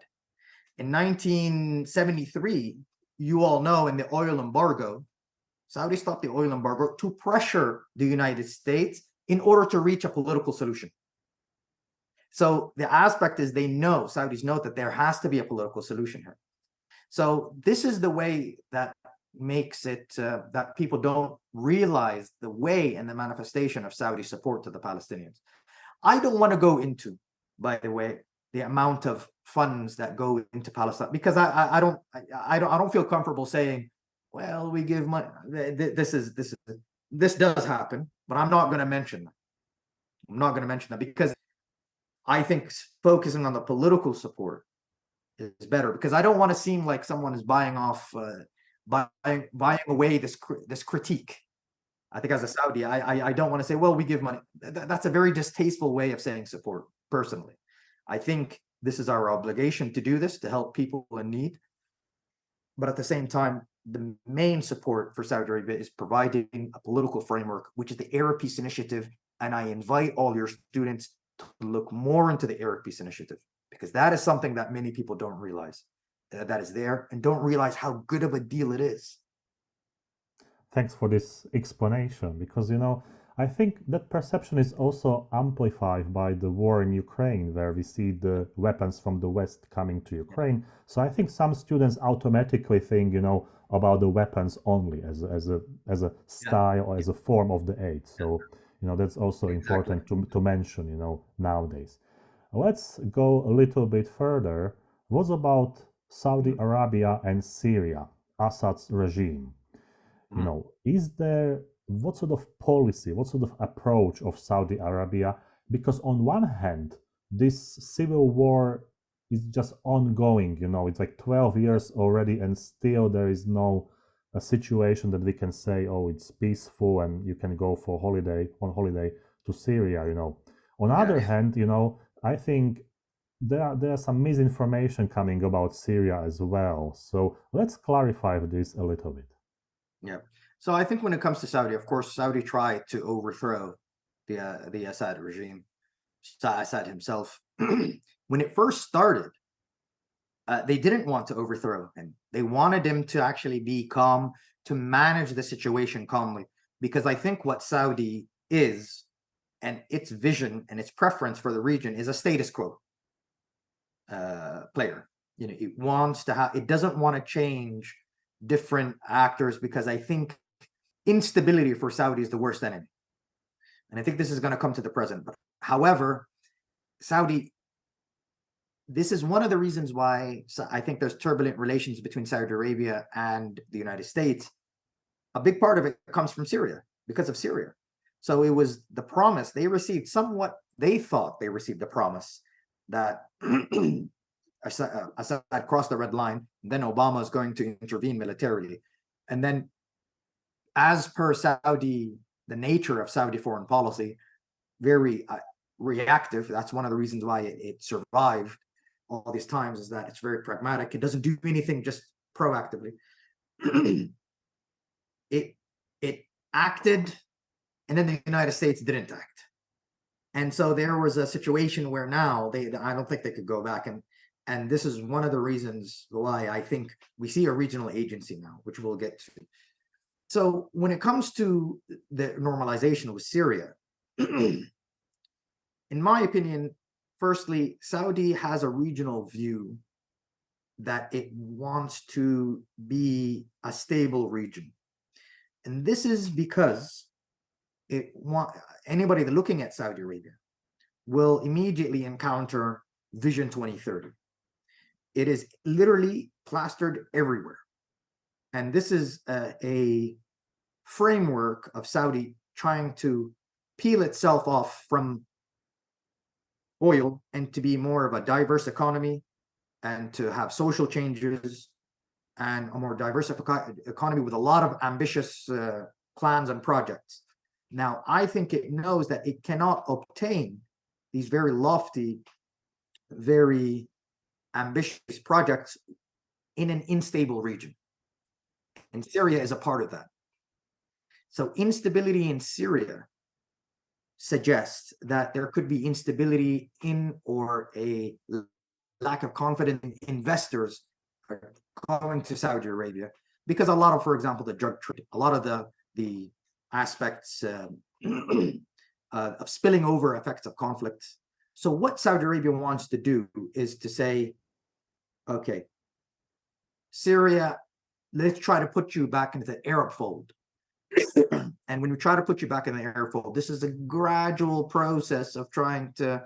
In 1973, you all know, in the oil embargo, Saudi stopped the oil embargo to pressure the United States in order to reach a political solution. So the aspect is, Saudis know that there has to be a political solution here. So this is the way that makes it that people don't realize the way and the manifestation of Saudi support to the Palestinians. I don't want to go into, by the way, the amount of funds that go into Palestine, because I don't feel comfortable saying, well, we give money. This does happen, but I'm not going to mention that. I'm not going to mention that, because I think focusing on the political support is better, because I don't want to seem like someone is buying off buying away this critique. I think as a Saudi, I don't want to say, well, we give money. That's a very distasteful way of saying support, personally. I think this is our obligation to do this, to help people in need. But at the same time, the main support for Saudi Arabia is providing a political framework, which is the Arab Peace Initiative. And I invite all your students to look more into the Arab Peace Initiative, because that is something that many people don't realize that is there, and don't realize how good of a deal it is. Thanks for this explanation, because, you know, I think that perception is also amplified by the war in Ukraine, where we see the weapons from the West coming to Ukraine. So I think some students automatically think, you know, about the weapons only as a style or as a form of the aid. So, you know, that's also important to mention, you know, nowadays. Let's go a little bit further. What about Saudi Arabia and Syria, Assad's regime? You know, is there, what sort of policy, what sort of approach of Saudi Arabia? Because on one hand, this civil war is just ongoing, you know, it's like 12 years already, and still there is no a situation that we can say, oh, it's peaceful and you can go for on holiday to Syria, you know. On the other hand, you know, I think there are some misinformation coming about Syria as well. So let's clarify this a little bit. Yeah. So I think when it comes to Saudi, of course, Saudi tried to overthrow the Assad regime, Assad himself. When it first started, they didn't want to overthrow him. They wanted him to actually be calm, to manage the situation calmly. Because I think what Saudi is, and its vision and its preference for the region, is a status quo player. You know, it wants to have, it doesn't want to change different actors, because I think instability for Saudi is the worst enemy. And I think this is going to come to the present. But however, Saudi, this is one of the reasons why I think there's turbulent relations between Saudi Arabia and the United States. A big part of it comes from Syria, because of Syria. So it was the promise they received, somewhat, they thought they received the promise that Assad crossed the red line, then Obama is going to intervene militarily. And then, as per Saudi, the nature of Saudi foreign policy, very reactive. That's one of the reasons why it survived all these times, is that it's very pragmatic. It doesn't do anything just proactively. it acted, and then the United States didn't act. And so there was a situation where now I don't think they could go back. And this is one of the reasons why I think we see a regional agency now, which we'll get to. So when it comes to the normalization with Syria, in my opinion, firstly, Saudi has a regional view that it wants to be a stable region. And this is because anybody looking at Saudi Arabia will immediately encounter Vision 2030. It is literally plastered everywhere. And this is a framework of Saudi trying to peel itself off from oil and to be more of a diverse economy, and to have social changes and a more diverse economy with a lot of ambitious plans and projects. Now, I think it knows that it cannot obtain these very lofty, very ambitious projects in an unstable region. And Syria is a part of that. So instability in Syria suggests that there could be instability in, or a lack of confidence in investors are going to Saudi Arabia, because a lot of, for example, the drug trade, a lot of the aspects of spilling over effects of conflict. So what Saudi Arabia wants to do is to say, okay, Syria, let's try to put you back into the Arab fold. And when we try to put you back in the Arab fold, this is a gradual process of trying to,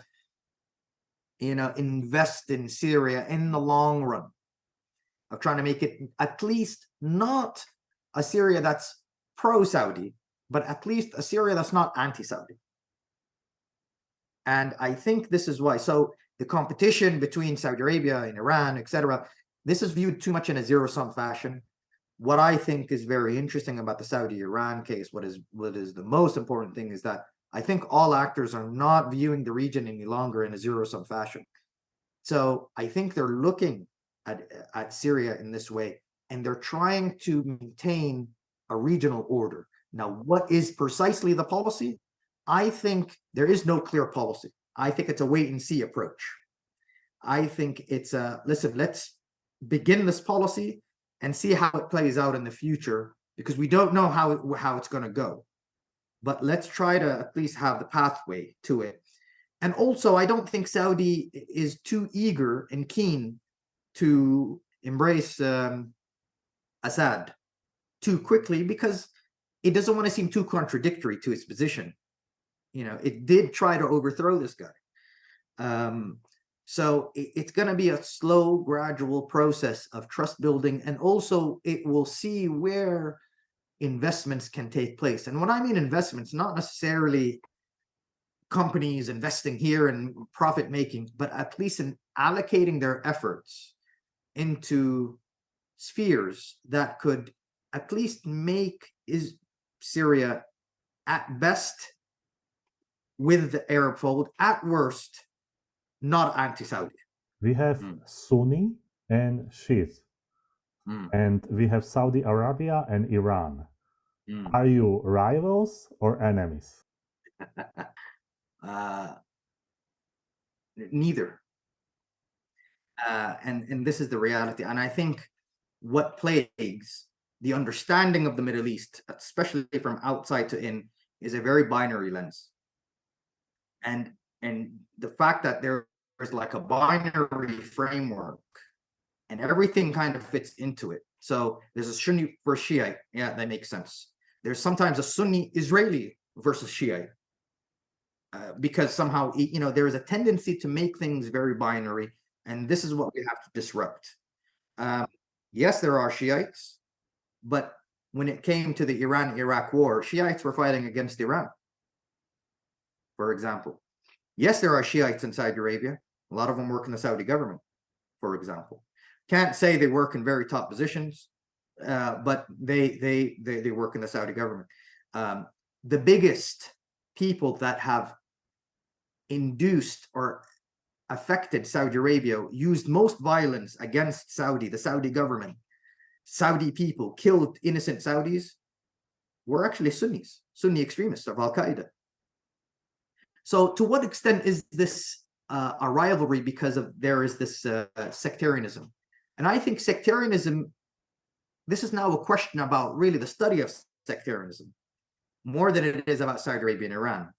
invest in Syria in the long run, of trying to make it at least not a Syria that's pro-Saudi, but at least a Syria that's not anti-Saudi. And I think this is why. So the competition between Saudi Arabia and Iran, etc., this is viewed too much in a zero-sum fashion. what I think is very interesting about the Saudi-Iran case, what is the most important thing is that I think all actors are not viewing the region any longer in a zero-sum fashion. So I think they're looking at Syria in this way, and they're trying to maintain a regional order. Now, what is precisely the policy? I think there is no clear policy. I think it's a wait-and-see approach. I think it's a, listen, let's begin this policy and see how it plays out in the future, because we don't know how it's going to go. But let's try to at least have the pathway to it. And also, I don't think Saudi is too eager and keen to embrace Assad too quickly, because it doesn't want to seem too contradictory to its position. You know, it did try to overthrow this guy. So it's going to be a slow, gradual process of trust building. And also, it will see where investments can take place. And when I mean investments, not necessarily companies investing here and profit making, but at least in allocating their efforts into spheres that could at least make Syria at best with the Arab fold, at worst not anti-Saudi. We have Sunni and Shiite, and we have Saudi Arabia and Iran. Are you rivals or enemies? Neither. And this is the reality. And I think what plagues the understanding of the Middle East, especially from outside to in, is a very binary lens. And the fact that there's like a binary framework and everything kind of fits into it. So there's a Sunni versus Shiite. Yeah, that makes sense. There's sometimes a Sunni Israeli versus Shiite. Because somehow, you know, there is a tendency to make things very binary. And this is what we have to disrupt. Yes, there are Shiites, but when it came to the Iran-Iraq war, Shiites were fighting against Iran, for example. Yes, there are Shiites in Saudi Arabia. A lot of them work in the Saudi government, for example. Can't say they work in very top positions, but they work in the Saudi government. The biggest people that have induced or affected Saudi Arabia, used most violence against the Saudi government, Saudi people, killed innocent Saudis, were actually Sunnis, Sunni extremists of Al-Qaeda. So to what extent is this a rivalry because of there is this sectarianism? And I think sectarianism, this is now a question about really the study of sectarianism, more than it is about Saudi Arabia and Iran.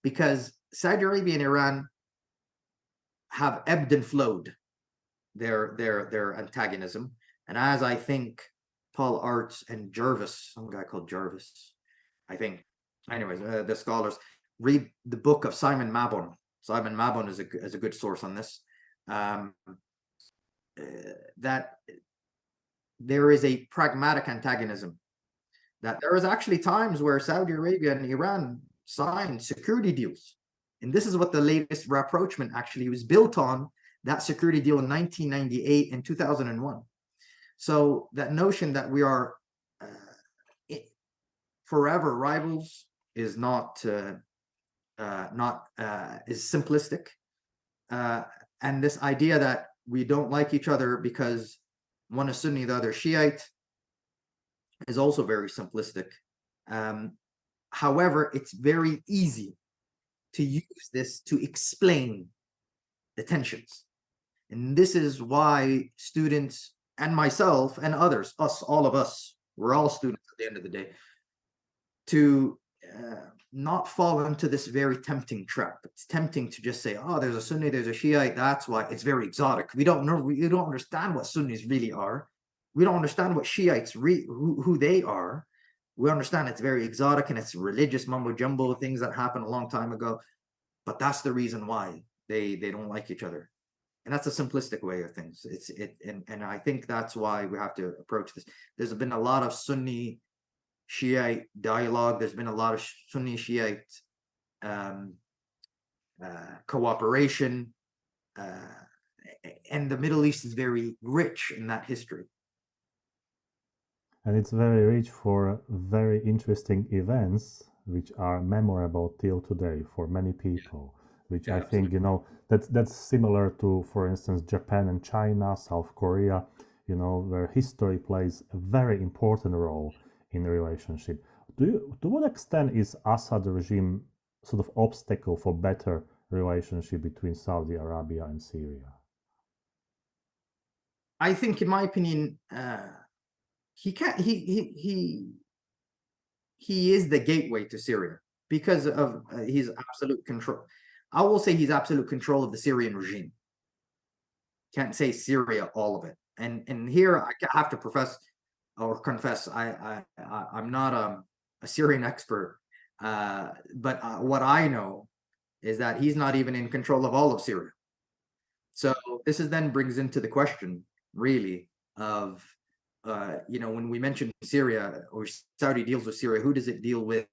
Because Saudi Arabia and Iran have ebbed and flowed their antagonism. And as I think Paul Arts and Jervis, some guy called Jervis, I think, anyways, the scholars, read the book of Simon Mabon. Simon Mabon is a good source on this. That there is a pragmatic antagonism. That there is actually times where Saudi Arabia and Iran signed security deals. And this is what the latest rapprochement actually was built on, that security deal in 1998 and 2001. So that notion that we are forever rivals is not is simplistic. And this idea that we don't like each other because one is Sunni, the other Shiite, is also very simplistic. However, it's very easy to use this to explain the tensions. And this is why students and myself and others, all of us, we're all students at the end of the day, to not fall into this very tempting trap. It's tempting to just say, oh, there's a Sunni, there's a Shiite, that's why it's very exotic. We don't know, we don't understand what Sunnis really are. We don't understand what Shiites, who they are. We understand it's very exotic and it's religious mumbo jumbo, things that happened a long time ago. But that's the reason why they don't like each other. And that's a simplistic way of things. And I think that's why we have to approach this. There's been a lot of Sunni Shiite dialogue. There's been a lot of Sunni Shiite cooperation. And the Middle East is very rich in that history. And it's very rich for very interesting events which are memorable till today for many people, which Yeah, I think, absolutely. that's similar to, for instance, Japan and China, South Korea, where history plays a very important role in the relationship. To what extent is Assad regime sort of obstacle for better relationship between Saudi Arabia and Syria? I think, in my opinion, he can't. He is the gateway to Syria because of his absolute control. I will say he's absolute control of the Syrian regime. Can't say Syria, all of it. And here I have to profess or confess, I'm not a Syrian expert, but what I know is that he's not even in control of all of Syria. So this is then brings into the question, really, of when we mention Syria or Saudi deals with Syria, who does it deal with?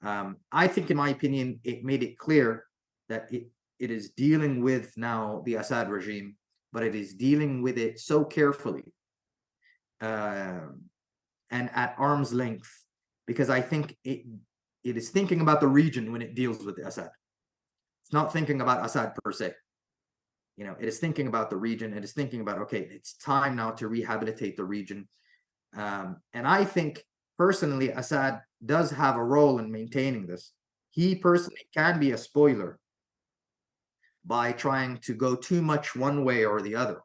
I think, in my opinion, it made it clear that it is dealing with now the Assad regime, but it is dealing with it so carefully and at arm's length, because I think it is thinking about the region when it deals with Assad. It's not thinking about Assad per se. It is thinking about the region. It is thinking about, okay, it's time now to rehabilitate the region. And I think personally, Assad does have a role in maintaining this. He personally can be a spoiler by trying to go too much one way or the other.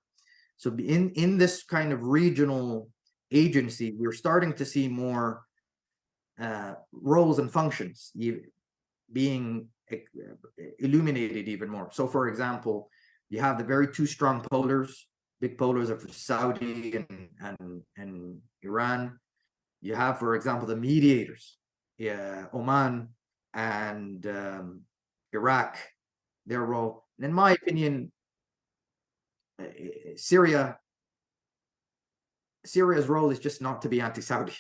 So in this kind of regional agency, we're starting to see more roles and functions being illuminated even more. So, for example, you have the very two strong polars, big polars of Saudi and Iran. You have, for example, the mediators, Oman and Iraq, their role. And in my opinion, Syria's role is just not to be anti-Saudi.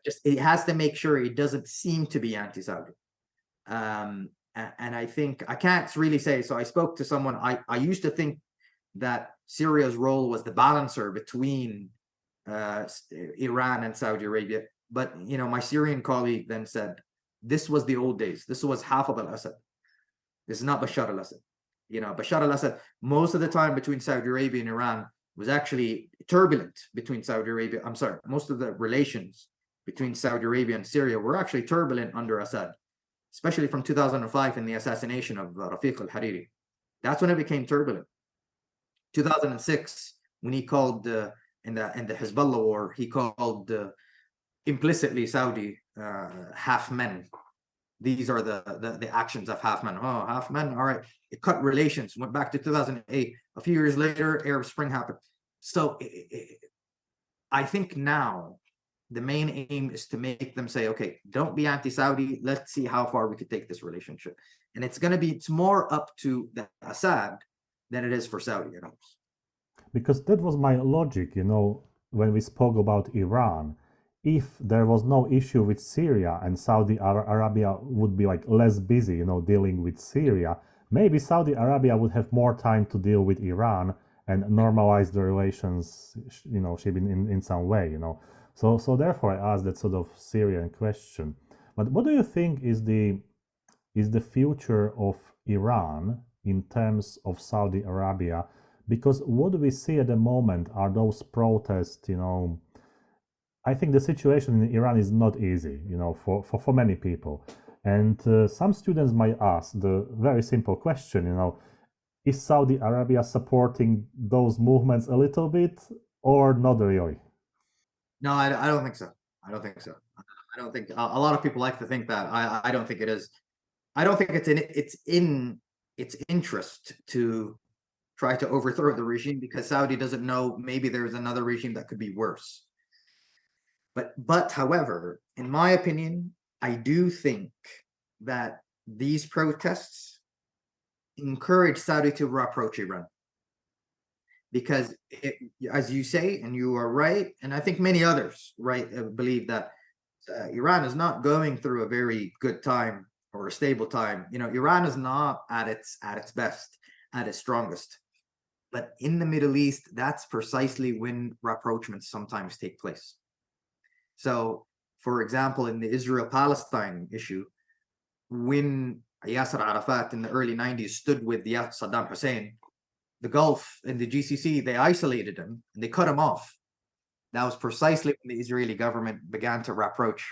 Just it has to make sure it doesn't seem to be anti-Saudi. And I think I can't really say. So I spoke to someone. I used to think that Syria's role was the balancer between Iran and Saudi Arabia. But my Syrian colleague then said, this was the old days. This was half of al-Assad. This is not Bashar al-Assad. Bashar al-Assad, most of the time between Saudi Arabia and Iran was actually turbulent between Saudi Arabia. I'm sorry, most of the relations between Saudi Arabia and Syria were actually turbulent under Assad, especially from 2005 in the assassination of Rafiq al-Hariri. That's when it became turbulent. 2006, when he called in the Hezbollah war, he called implicitly Saudi half men. These are the actions of half men. Oh, half men. All right. It cut relations. Went back to 2008. A few years later, Arab Spring happened. So I think now the main aim is to make them say, okay, don't be anti-Saudi. Let's see how far we could take this relationship. And it's more up to the Assad than it is for Saudi. Because that was my logic, when we spoke about Iran. If there was no issue with Syria and Saudi Arabia would be like less busy, dealing with Syria, maybe Saudi Arabia would have more time to deal with Iran and normalize the relations, in some way, So therefore, I asked that sort of Syrian question. But what do you think is the future of Iran in terms of Saudi Arabia? Because what we see at the moment are those protests, I think the situation in Iran is not easy, for many people. And some students might ask the very simple question, is Saudi Arabia supporting those movements a little bit or not really? No, I don't think so. I don't think so. I don't think a lot of people like to think that. I don't think it is. I don't think it's in its interest to try to overthrow the regime, because Saudi doesn't know maybe there's another regime that could be worse. But however, in my opinion, I do think that these protests encourage Saudi to approach Iran, because as you say, and you are right, and I think many others believe that Iran is not going through a very good time or a stable time. Iran is not at its best, at its strongest. But in the Middle East, that's precisely when rapprochements sometimes take place. So, for example, in the Israel-Palestine issue, when Yasser Arafat in the early 90s stood with Saddam Hussein, the Gulf and the GCC, they isolated him and they cut him off. That was precisely when the Israeli government began to rapproach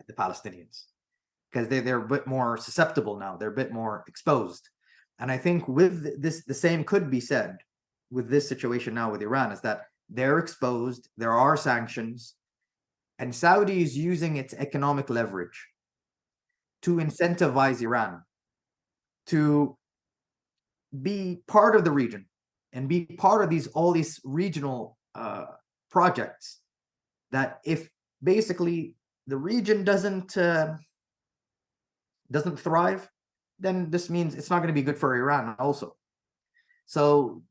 the Palestinians, because they're a bit more susceptible now. They're a bit more exposed. And I think with this, the same could be said with this situation now with Iran, is that they're exposed, there are sanctions, and Saudi is using its economic leverage to incentivize Iran to be part of the region and be part of all these regional projects, that if basically the region doesn't thrive, then this means it's not going to be good for Iran also. So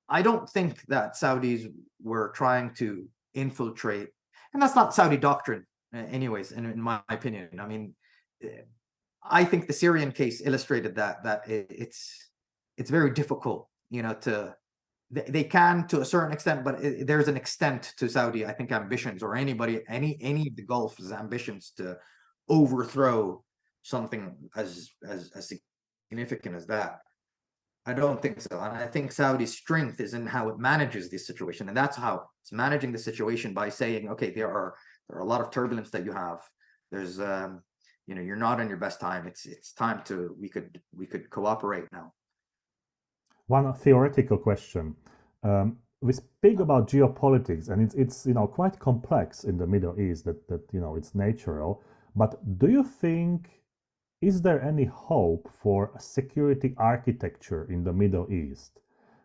I don't think that Saudis were trying to infiltrate, and that's not Saudi doctrine anyways, in my opinion. I mean, I think the Syrian case illustrated that it's very difficult, you know, they can to a certain extent, but there's an extent to Saudi, I think, ambitions, or any of the Gulf's ambitions to overthrow something as significant as that. I don't think so. And I think Saudi's strength is in how it manages this situation. And that's how it's managing the situation, by saying, okay, there are a lot of turbulence that you have. There's you know, you're not in your best time. It's time to, we could cooperate now. One theoretical question. We speak about geopolitics, and it's you know, quite complex in the Middle East, that you know, it's natural. But do you think, is there any hope for a security architecture in the Middle East,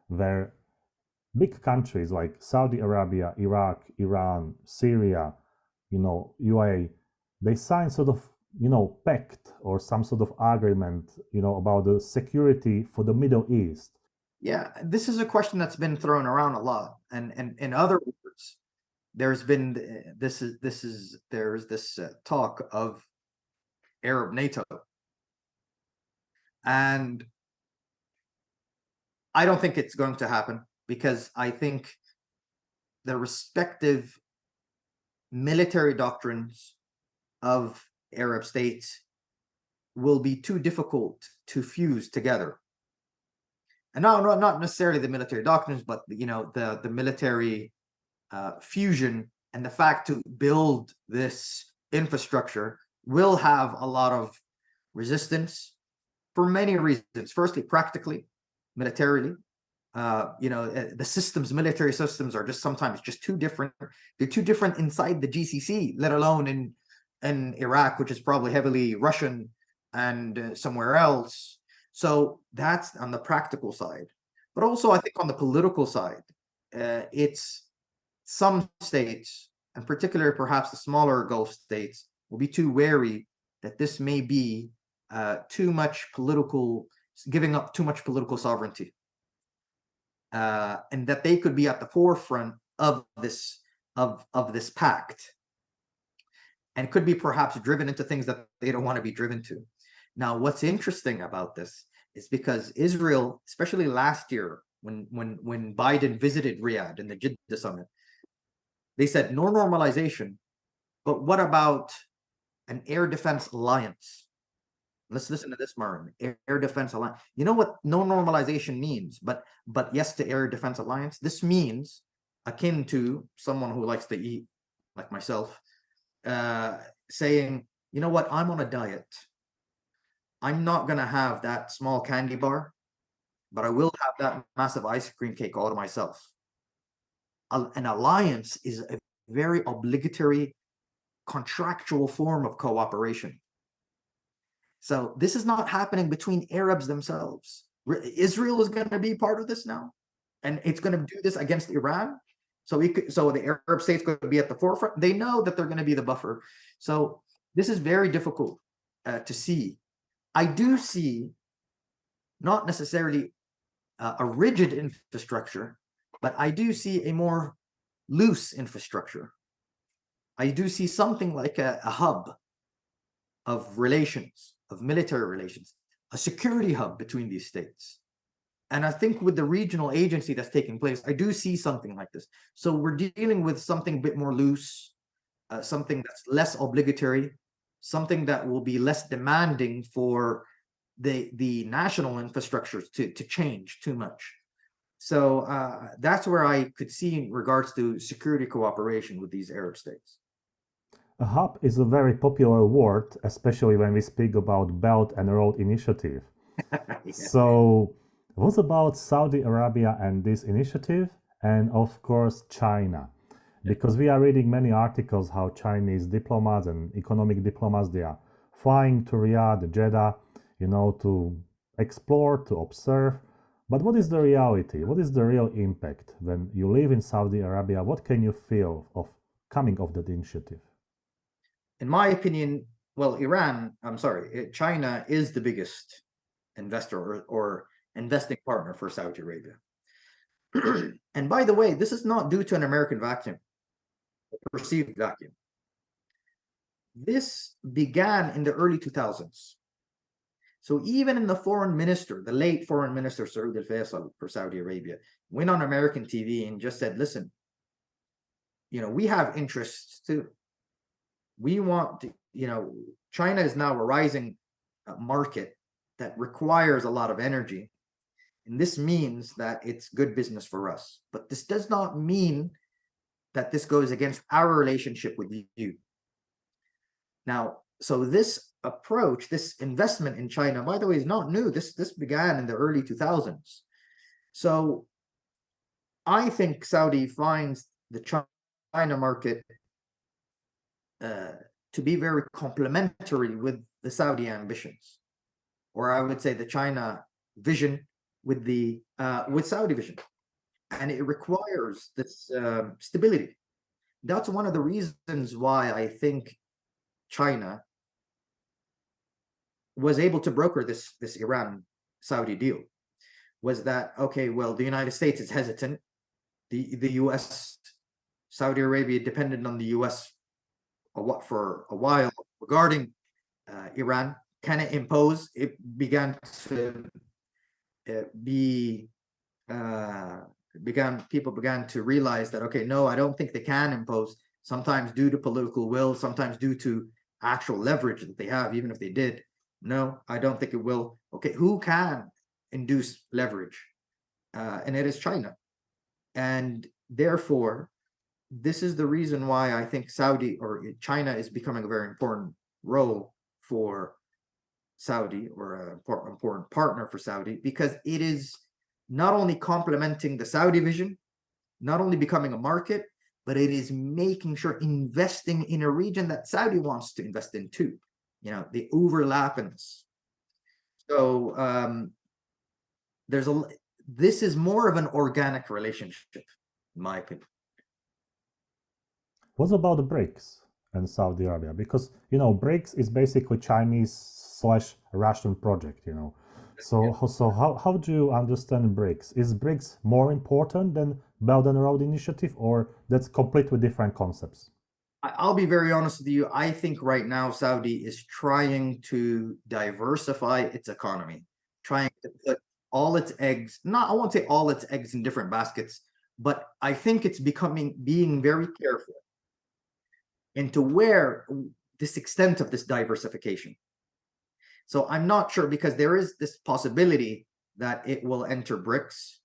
where big countries like Saudi Arabia, Iraq, Iran, Syria, you know, UAE, they sign sort of, you know, pact or some sort of agreement, you know, about the security for the Middle East? Yeah, this is a question that's been thrown around a lot, and in other words, there's been there's this talk of Arab NATO, and I don't think it's going to happen, because I think the respective military doctrines of Arab states will be too difficult to fuse together. And not necessarily the military doctrines, but you know, the military fusion, and the fact to build this infrastructure will have a lot of resistance for many reasons. Firstly, practically, militarily, you know, military systems are just sometimes just too different. They're too different inside the GCC, let alone in Iraq, which is probably heavily Russian, and somewhere else. So that's on the practical side. But also, I think on the political side, it's some states, and particularly perhaps the smaller Gulf states, will be too wary that this may be too much political, giving up too much political sovereignty, and that they could be at the forefront of this pact, and could be perhaps driven into things that they don't want to be driven to. Now, what's interesting about this is, because Israel, especially last year, when Biden visited Riyadh in the Jeddah summit, they said no normalization, but what about an air defense alliance? Let's listen to this, Marin. Air defense alliance. You know what no normalization means, but yes to air defense alliance. This means, akin to someone who likes to eat, like myself, saying, you know what, I'm on a diet. I'm not going to have that small candy bar, but I will have that massive ice cream cake all to myself. An alliance is a very obligatory contractual form of cooperation. So this is not happening between Arabs themselves. Israel is going to be part of this now, and it's going to do this against Iran. So the Arab states could be at the forefront. They know that they're going to be the buffer. So this is very difficult to see. I do see not necessarily a rigid infrastructure, but I do see a more loose infrastructure. I do see something like a hub of relations, of military relations, a security hub between these states. And I think with the regional agency that's taking place, I do see something like this. So we're dealing with something a bit more loose, something that's less obligatory, something that will be less demanding for the national infrastructures to change too much. So that's where I could see in regards to security cooperation with these Arab states. A hub is a very popular word, especially when we speak about Belt and Road Initiative. Yeah. So, what about Saudi Arabia and this initiative, and of course China? Because we are reading many articles how Chinese diplomats and economic diplomats, they are flying to Riyadh, Jeddah, to explore, to observe. But what is the reality? What is the real impact when you live in Saudi Arabia? What can you feel of coming of that initiative? In my opinion, well, China is the biggest investor or investing partner for Saudi Arabia. And by the way, this is not due to an American vacuum, a perceived vacuum. This began in the early 2000s. So even in the foreign minister, the late foreign minister, Saud al-Faisal for Saudi Arabia, went on American TV and just said, listen, we have interests too. We want to, China is now a rising market that requires a lot of energy. And this means that it's good business for us. But this does not mean that this goes against our relationship with you. Now, so this approach, this investment in China, by the way, is not new. This began in the early 2000s. So I think Saudi finds the China market to be very complementary with the Saudi ambitions, or I would say the China vision with the with Saudi vision, and it requires this stability. That's one of the reasons why I think China was able to broker this Iran-Saudi deal. Was that okay? Well, the United States is hesitant. The U.S., Saudi Arabia depended on the U.S. for a while regarding Iran. Can it impose? It began to people began to realize that, okay, no, I don't think they can impose, sometimes due to political will, sometimes due to actual leverage that they have, even if they did. No, I don't think it will. Okay, who can induce leverage? And it is China. And therefore, this is the reason why I think Saudi or China is becoming a very important role for Saudi, or an important partner for Saudi, because it is not only complementing the Saudi vision, not only becoming a market, but it is making sure investing in a region that Saudi wants to invest in too. They overlap in this. So this is more of an organic relationship, in my opinion. What about the BRICS and Saudi Arabia? Because, BRICS is basically Chinese/Russian project, So how do you understand BRICS? Is BRICS more important than Belt and Road Initiative, or that's completely different concepts? I'll be very honest with you. I think right now Saudi is trying to diversify its economy, trying to put all its eggs, I won't say all its eggs in different baskets, but I think it's being very careful into where this extent of this diversification. So I'm not sure, because there is this possibility that it will enter BRICS.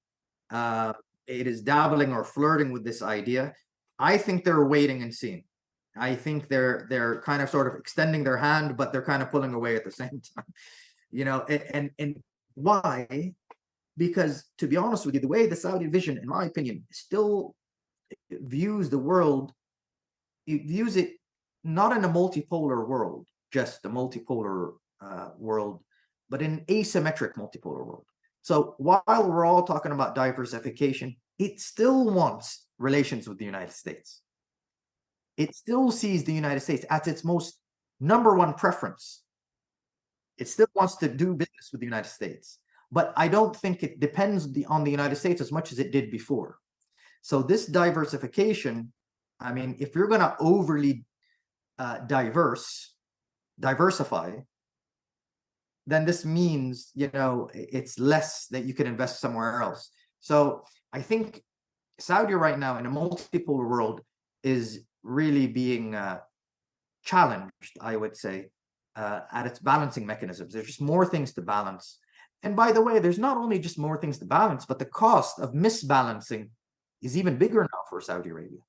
It is dabbling or flirting with this idea. I think they're waiting and seeing. I think they're kind of sort of extending their hand, but they're kind of pulling away at the same time. And why? Because, to be honest with you, the way the Saudi vision, in my opinion, still views the world, it views it not in a multipolar world, just a multipolar world, but in asymmetric multipolar world. So while we're all talking about diversification, it still wants relations with the United States. It still sees the United States as its most number one preference. It still wants to do business with the United States, but I don't think it depends on the United States as much as it did before. So this diversification, I mean, if you're going to overly diversify, then this means, you know, it's less that you can invest somewhere else. So I think Saudi right now in a multipolar world is really being challenged, I would say, at its balancing mechanisms. There's just more things to balance. And by the way, there's not only just more things to balance, but the cost of misbalancing is even bigger now for Saudi Arabia,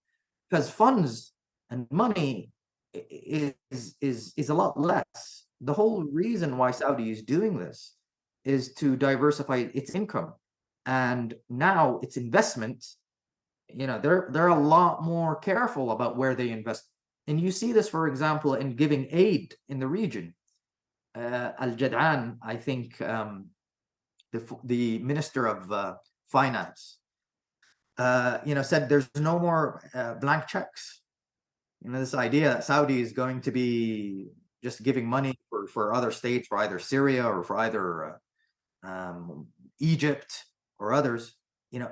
because funds and money is a lot less. The whole reason why Saudi is doing this is to diversify its income, and now its investments, you know, they're a lot more careful about where they invest. And you see this, for example, in giving aid in the region. Al-Jad'an, I think, the minister of finance, you know, said there's no more blank checks. You know, this idea that Saudi is going to be just giving money for other states, for either Syria or for either Egypt or others, you know,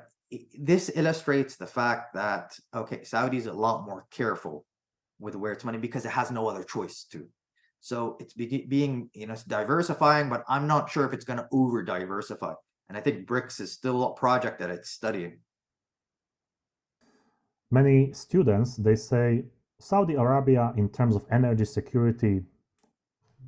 this illustrates the fact that, okay, Saudi is a lot more careful with where it's money because it has no other choice to. So it's being, you know, it's diversifying, but I'm not sure if it's going to over diversify. And I think BRICS is still a project that it's studying. Many students, they say Saudi Arabia, in terms of energy security,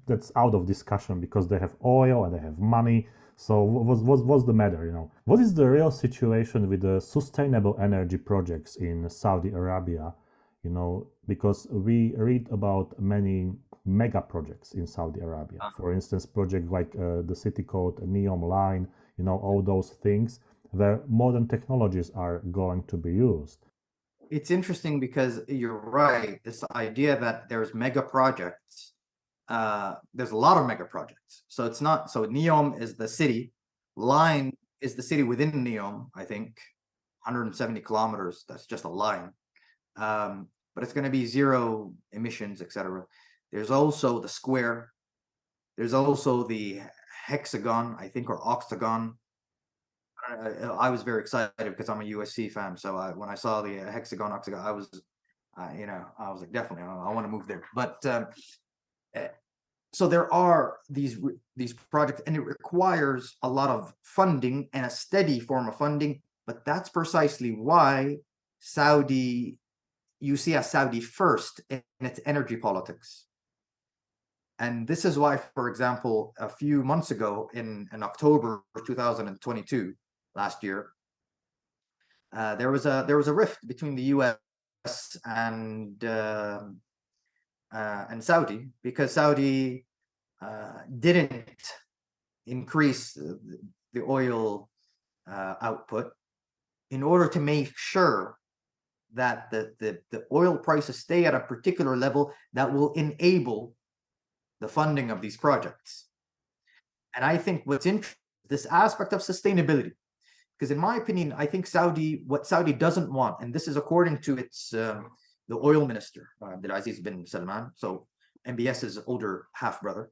that's out of discussion because they have oil and they have money. So what's the matter, you know? What is the real situation with the sustainable energy projects in Saudi Arabia? You know, because we read about many mega projects in Saudi Arabia. For instance, projects like the city called Neom Line, you know, all those things where modern technologies are going to be used. It's interesting because you're right. This idea that there's mega projects, there's a lot of mega projects. So it's not, so Neom is the city, line is the city within Neom, I think, 170 kilometers. That's just a line. But it's going to be zero emissions, etc. There's also the square. There's also the hexagon, I think, or octagon. I was very excited because I'm a USC fan. So when I saw the hexagon, octagon, I was, you know, I was like, definitely, I want to move there. But so there are these projects, and it requires a lot of funding and a steady form of funding. But that's precisely why Saudi, you see a Saudi first in its energy politics. And this is why, for example, a few months ago in October 2022, last year, there was a rift between the US and Saudi, because Saudi didn't increase the oil output in order to make sure that the oil prices stay at a particular level that will enable the funding of these projects. And I think what's interesting is this aspect of sustainability, because in my opinion, I think what Saudi doesn't want, and this is according to its the oil minister, Dr Aziz bin Salman, so MBS's older half brother,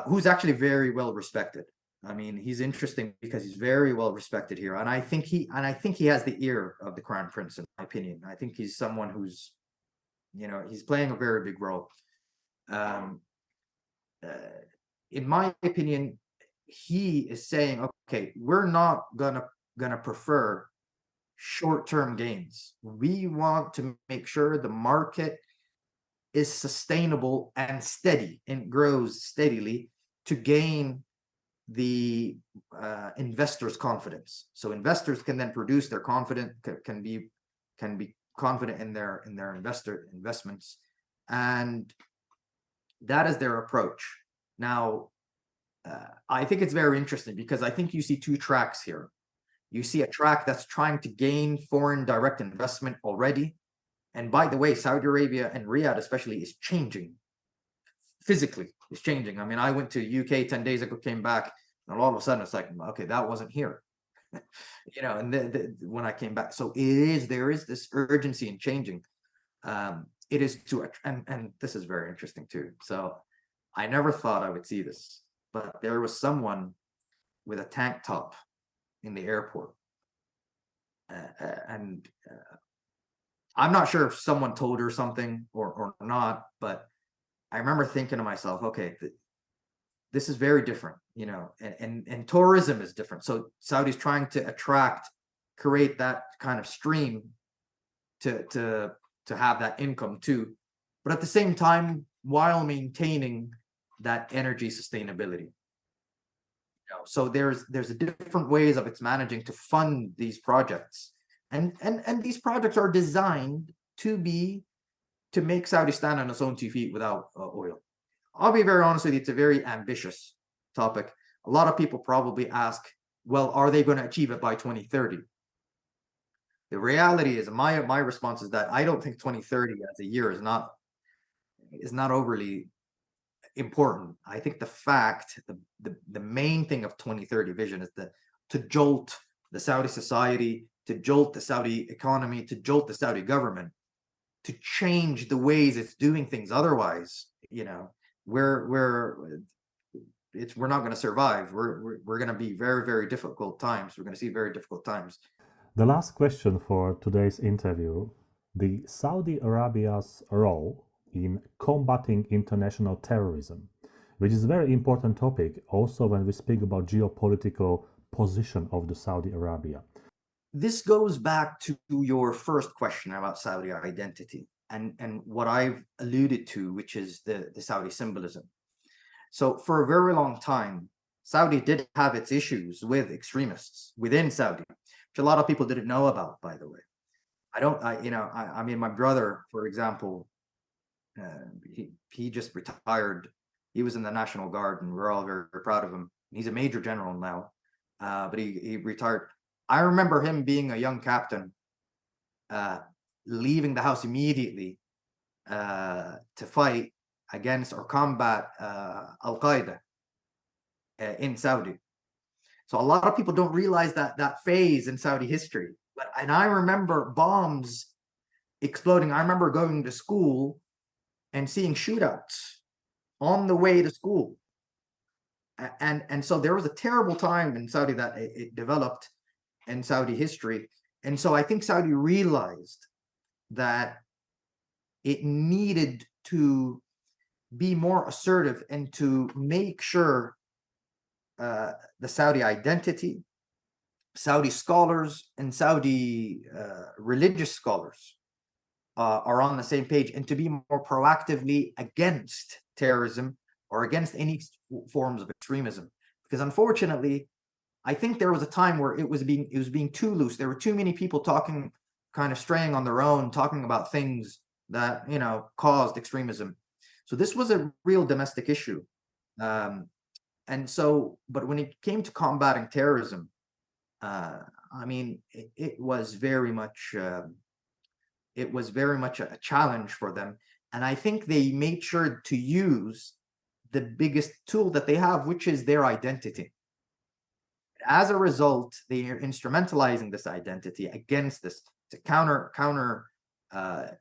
who's actually very well respected. I mean, he's interesting because he's very well respected here, and I think he has the ear of the Crown Prince, in my opinion. I think he's someone who's, you know, he's playing a very big role. In my opinion, he is saying, okay, we're not gonna prefer short-term gains. We want to make sure the market is sustainable and steady and grows steadily to gain the investors' confidence. So investors can then produce their confidence, can be confident in their investments, and that is their approach. Now, I think it's very interesting because I think you see two tracks here. You see a track that's trying to gain foreign direct investment already. And by the way, Saudi Arabia and Riyadh especially is changing. Physically, it's changing. I mean, I went to UK 10 days ago, came back, and all of a sudden it's like, okay, that wasn't here. You know, and when I came back. So there is this urgency in changing. It is and this is very interesting too. So I never thought I would see this, but there was someone with a tank top in the airport. And I'm not sure if someone told her something or not, but I remember thinking to myself, okay, this is very different, you know, and tourism is different. So Saudi's trying to create that kind of stream to have that income too, but at the same time, while maintaining that energy sustainability. You know, so there's a different ways of it's managing to fund these projects, and these projects are designed to make Saudi stand on its own 2 feet without oil. I'll be very honest with you, it's a very ambitious topic. A lot of people probably ask, well, are they going to achieve it by 2030? The reality is, my response is that I don't think 2030 as a year is not overly important. I think the fact, the main thing of 2030 vision is to jolt the Saudi society, to jolt the Saudi economy, to jolt the Saudi government, to change the ways it's doing things. Otherwise, you know, we're not going to survive. We're going to be very, very difficult times. We're going to see very difficult times. The last question for today's interview: the Saudi Arabia's role in combating international terrorism, which is a very important topic also when we speak about geopolitical position of the Saudi Arabia. This goes back to your first question about Saudi identity and what I've alluded to, which is the Saudi symbolism. So for a very long time, Saudi did have its issues with extremists within Saudi, which a lot of people didn't know about, by the way. I mean, my brother, for example, he just retired. He was in the National Guard, and we're all very, very proud of him. He's a major general now, but he retired. I remember him being a young captain, leaving the house immediately to fight against or combat Al-Qaeda in Saudi. So a lot of people don't realize that phase in Saudi history. And I remember bombs exploding. I remember going to school and seeing shootouts on the way to school. And so there was a terrible time in Saudi that it developed in Saudi history. And so I think Saudi realized that it needed to be more assertive and to make sure the Saudi identity, Saudi scholars, and Saudi religious scholars are on the same page, and to be more proactively against terrorism or against any forms of extremism. Because unfortunately, I think there was a time where it was being too loose. There were too many people talking, kind of straying on their own, talking about things that, you know, caused extremism. So this was a real domestic issue. And so, but when it came to combating terrorism, I mean, it was very much a challenge for them. And I think they made sure to use the biggest tool that they have, which is their identity. As a result, they are instrumentalizing this identity against this to counter.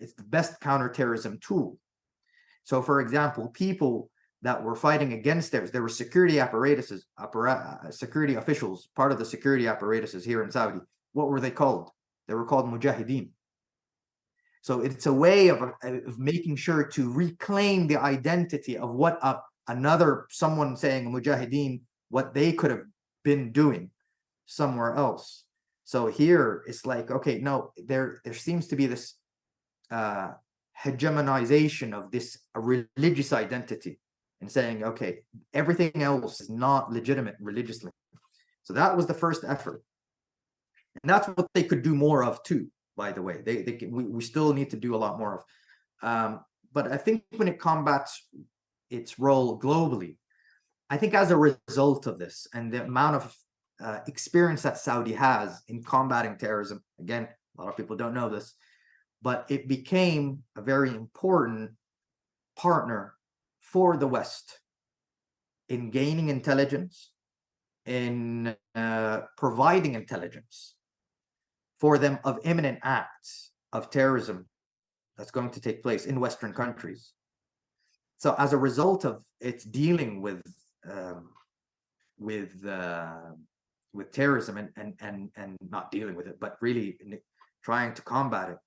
It's the best counterterrorism tool. So, for example, people that were fighting against theirs, there were security apparatuses, security officials, part of the security apparatuses here in Saudi. What were they called? They were called mujahideen. So it's a way of making sure to reclaim the identity of what someone saying mujahideen, what they could have been doing somewhere else. So here it's like, okay, no, there seems to be this hegemonization of this religious identity, and saying, okay, everything else is not legitimate religiously. So that was the first effort, and that's what they could do more of too. By the way, we still need to do a lot more of. But I think when it combats its role globally, I think as a result of this and the amount of experience that Saudi has in combating terrorism, again, a lot of people don't know this, but it became a very important partner for the West in gaining intelligence, in providing intelligence for them of imminent acts of terrorism that's going to take place in Western countries. So as a result of its dealing with terrorism and not dealing with it, but really trying to combat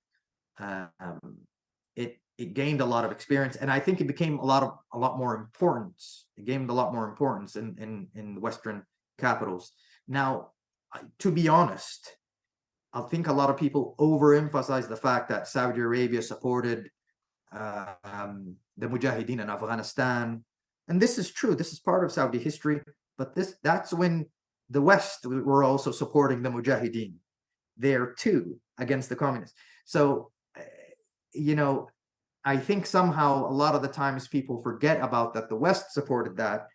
it, it gained a lot of experience, and I think it became a lot more importance. It gained a lot more importance in the Western capitals. Now, to be honest, I think a lot of people overemphasize the fact that Saudi Arabia supported the Mujahideen in Afghanistan, and this is true. This is part of Saudi history, but that's when the West were also supporting the Mujahideen there too against the communists. So, you know, I think somehow a lot of the times people forget about that the West supported that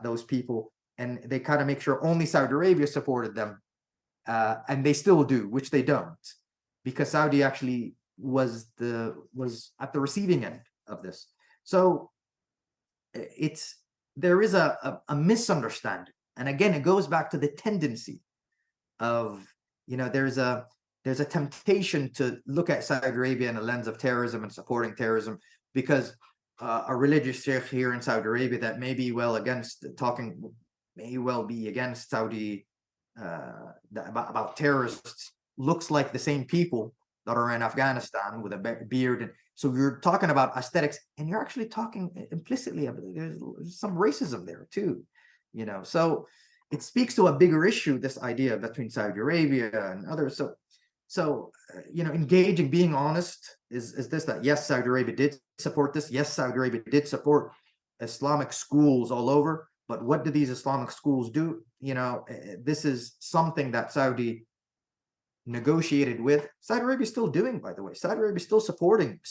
those people, and they kind of make sure only Saudi Arabia supported them, and they still do, which they don't, because Saudi actually was at the receiving end of this. So there is a misunderstanding, and again, it goes back to the tendency of, there's a temptation to look at Saudi Arabia in a lens of terrorism and supporting terrorism, because a religious sheikh here in Saudi Arabia that may well be against Saudi about terrorists looks like the same people that are in Afghanistan with a beard. And so you're talking about aesthetics, and you're actually talking implicitly, there's some racism there too, so it speaks to a bigger issue, this idea between Saudi Arabia and others. So engaging, being honest is this, that yes, Saudi Arabia did support this. Yes, Saudi Arabia did support Islamic schools all over. But what do these Islamic schools do? This is something that Saudi negotiated with. Saudi Arabia is still doing, by the way. Saudi Arabia is still spreading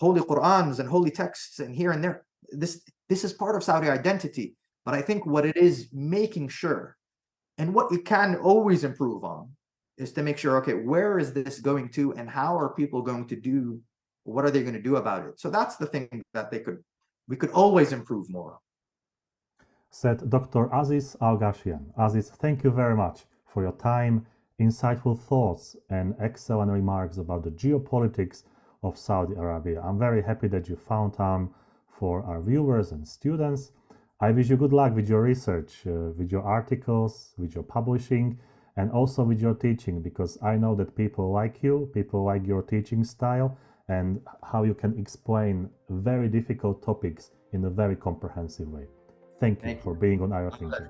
holy Qur'ans and holy texts and here and there. This is part of Saudi identity. But I think what it is making sure, and what you can always improve on, is to make sure, okay, where is this going to, and how are people going to do, what are they going to do about it? So that's the thing that we could always improve more. Said Dr. Aziz Alghashian. Aziz, thank you very much for your time, insightful thoughts, and excellent remarks about the geopolitics of Saudi Arabia. I'm very happy that you found time for our viewers and students. I wish you good luck with your research, with your articles, with your publishing, and also with your teaching, because I know that people like you, people like your teaching style, and how you can explain very difficult topics in a very comprehensive way. Thank you for being on Our Thinking.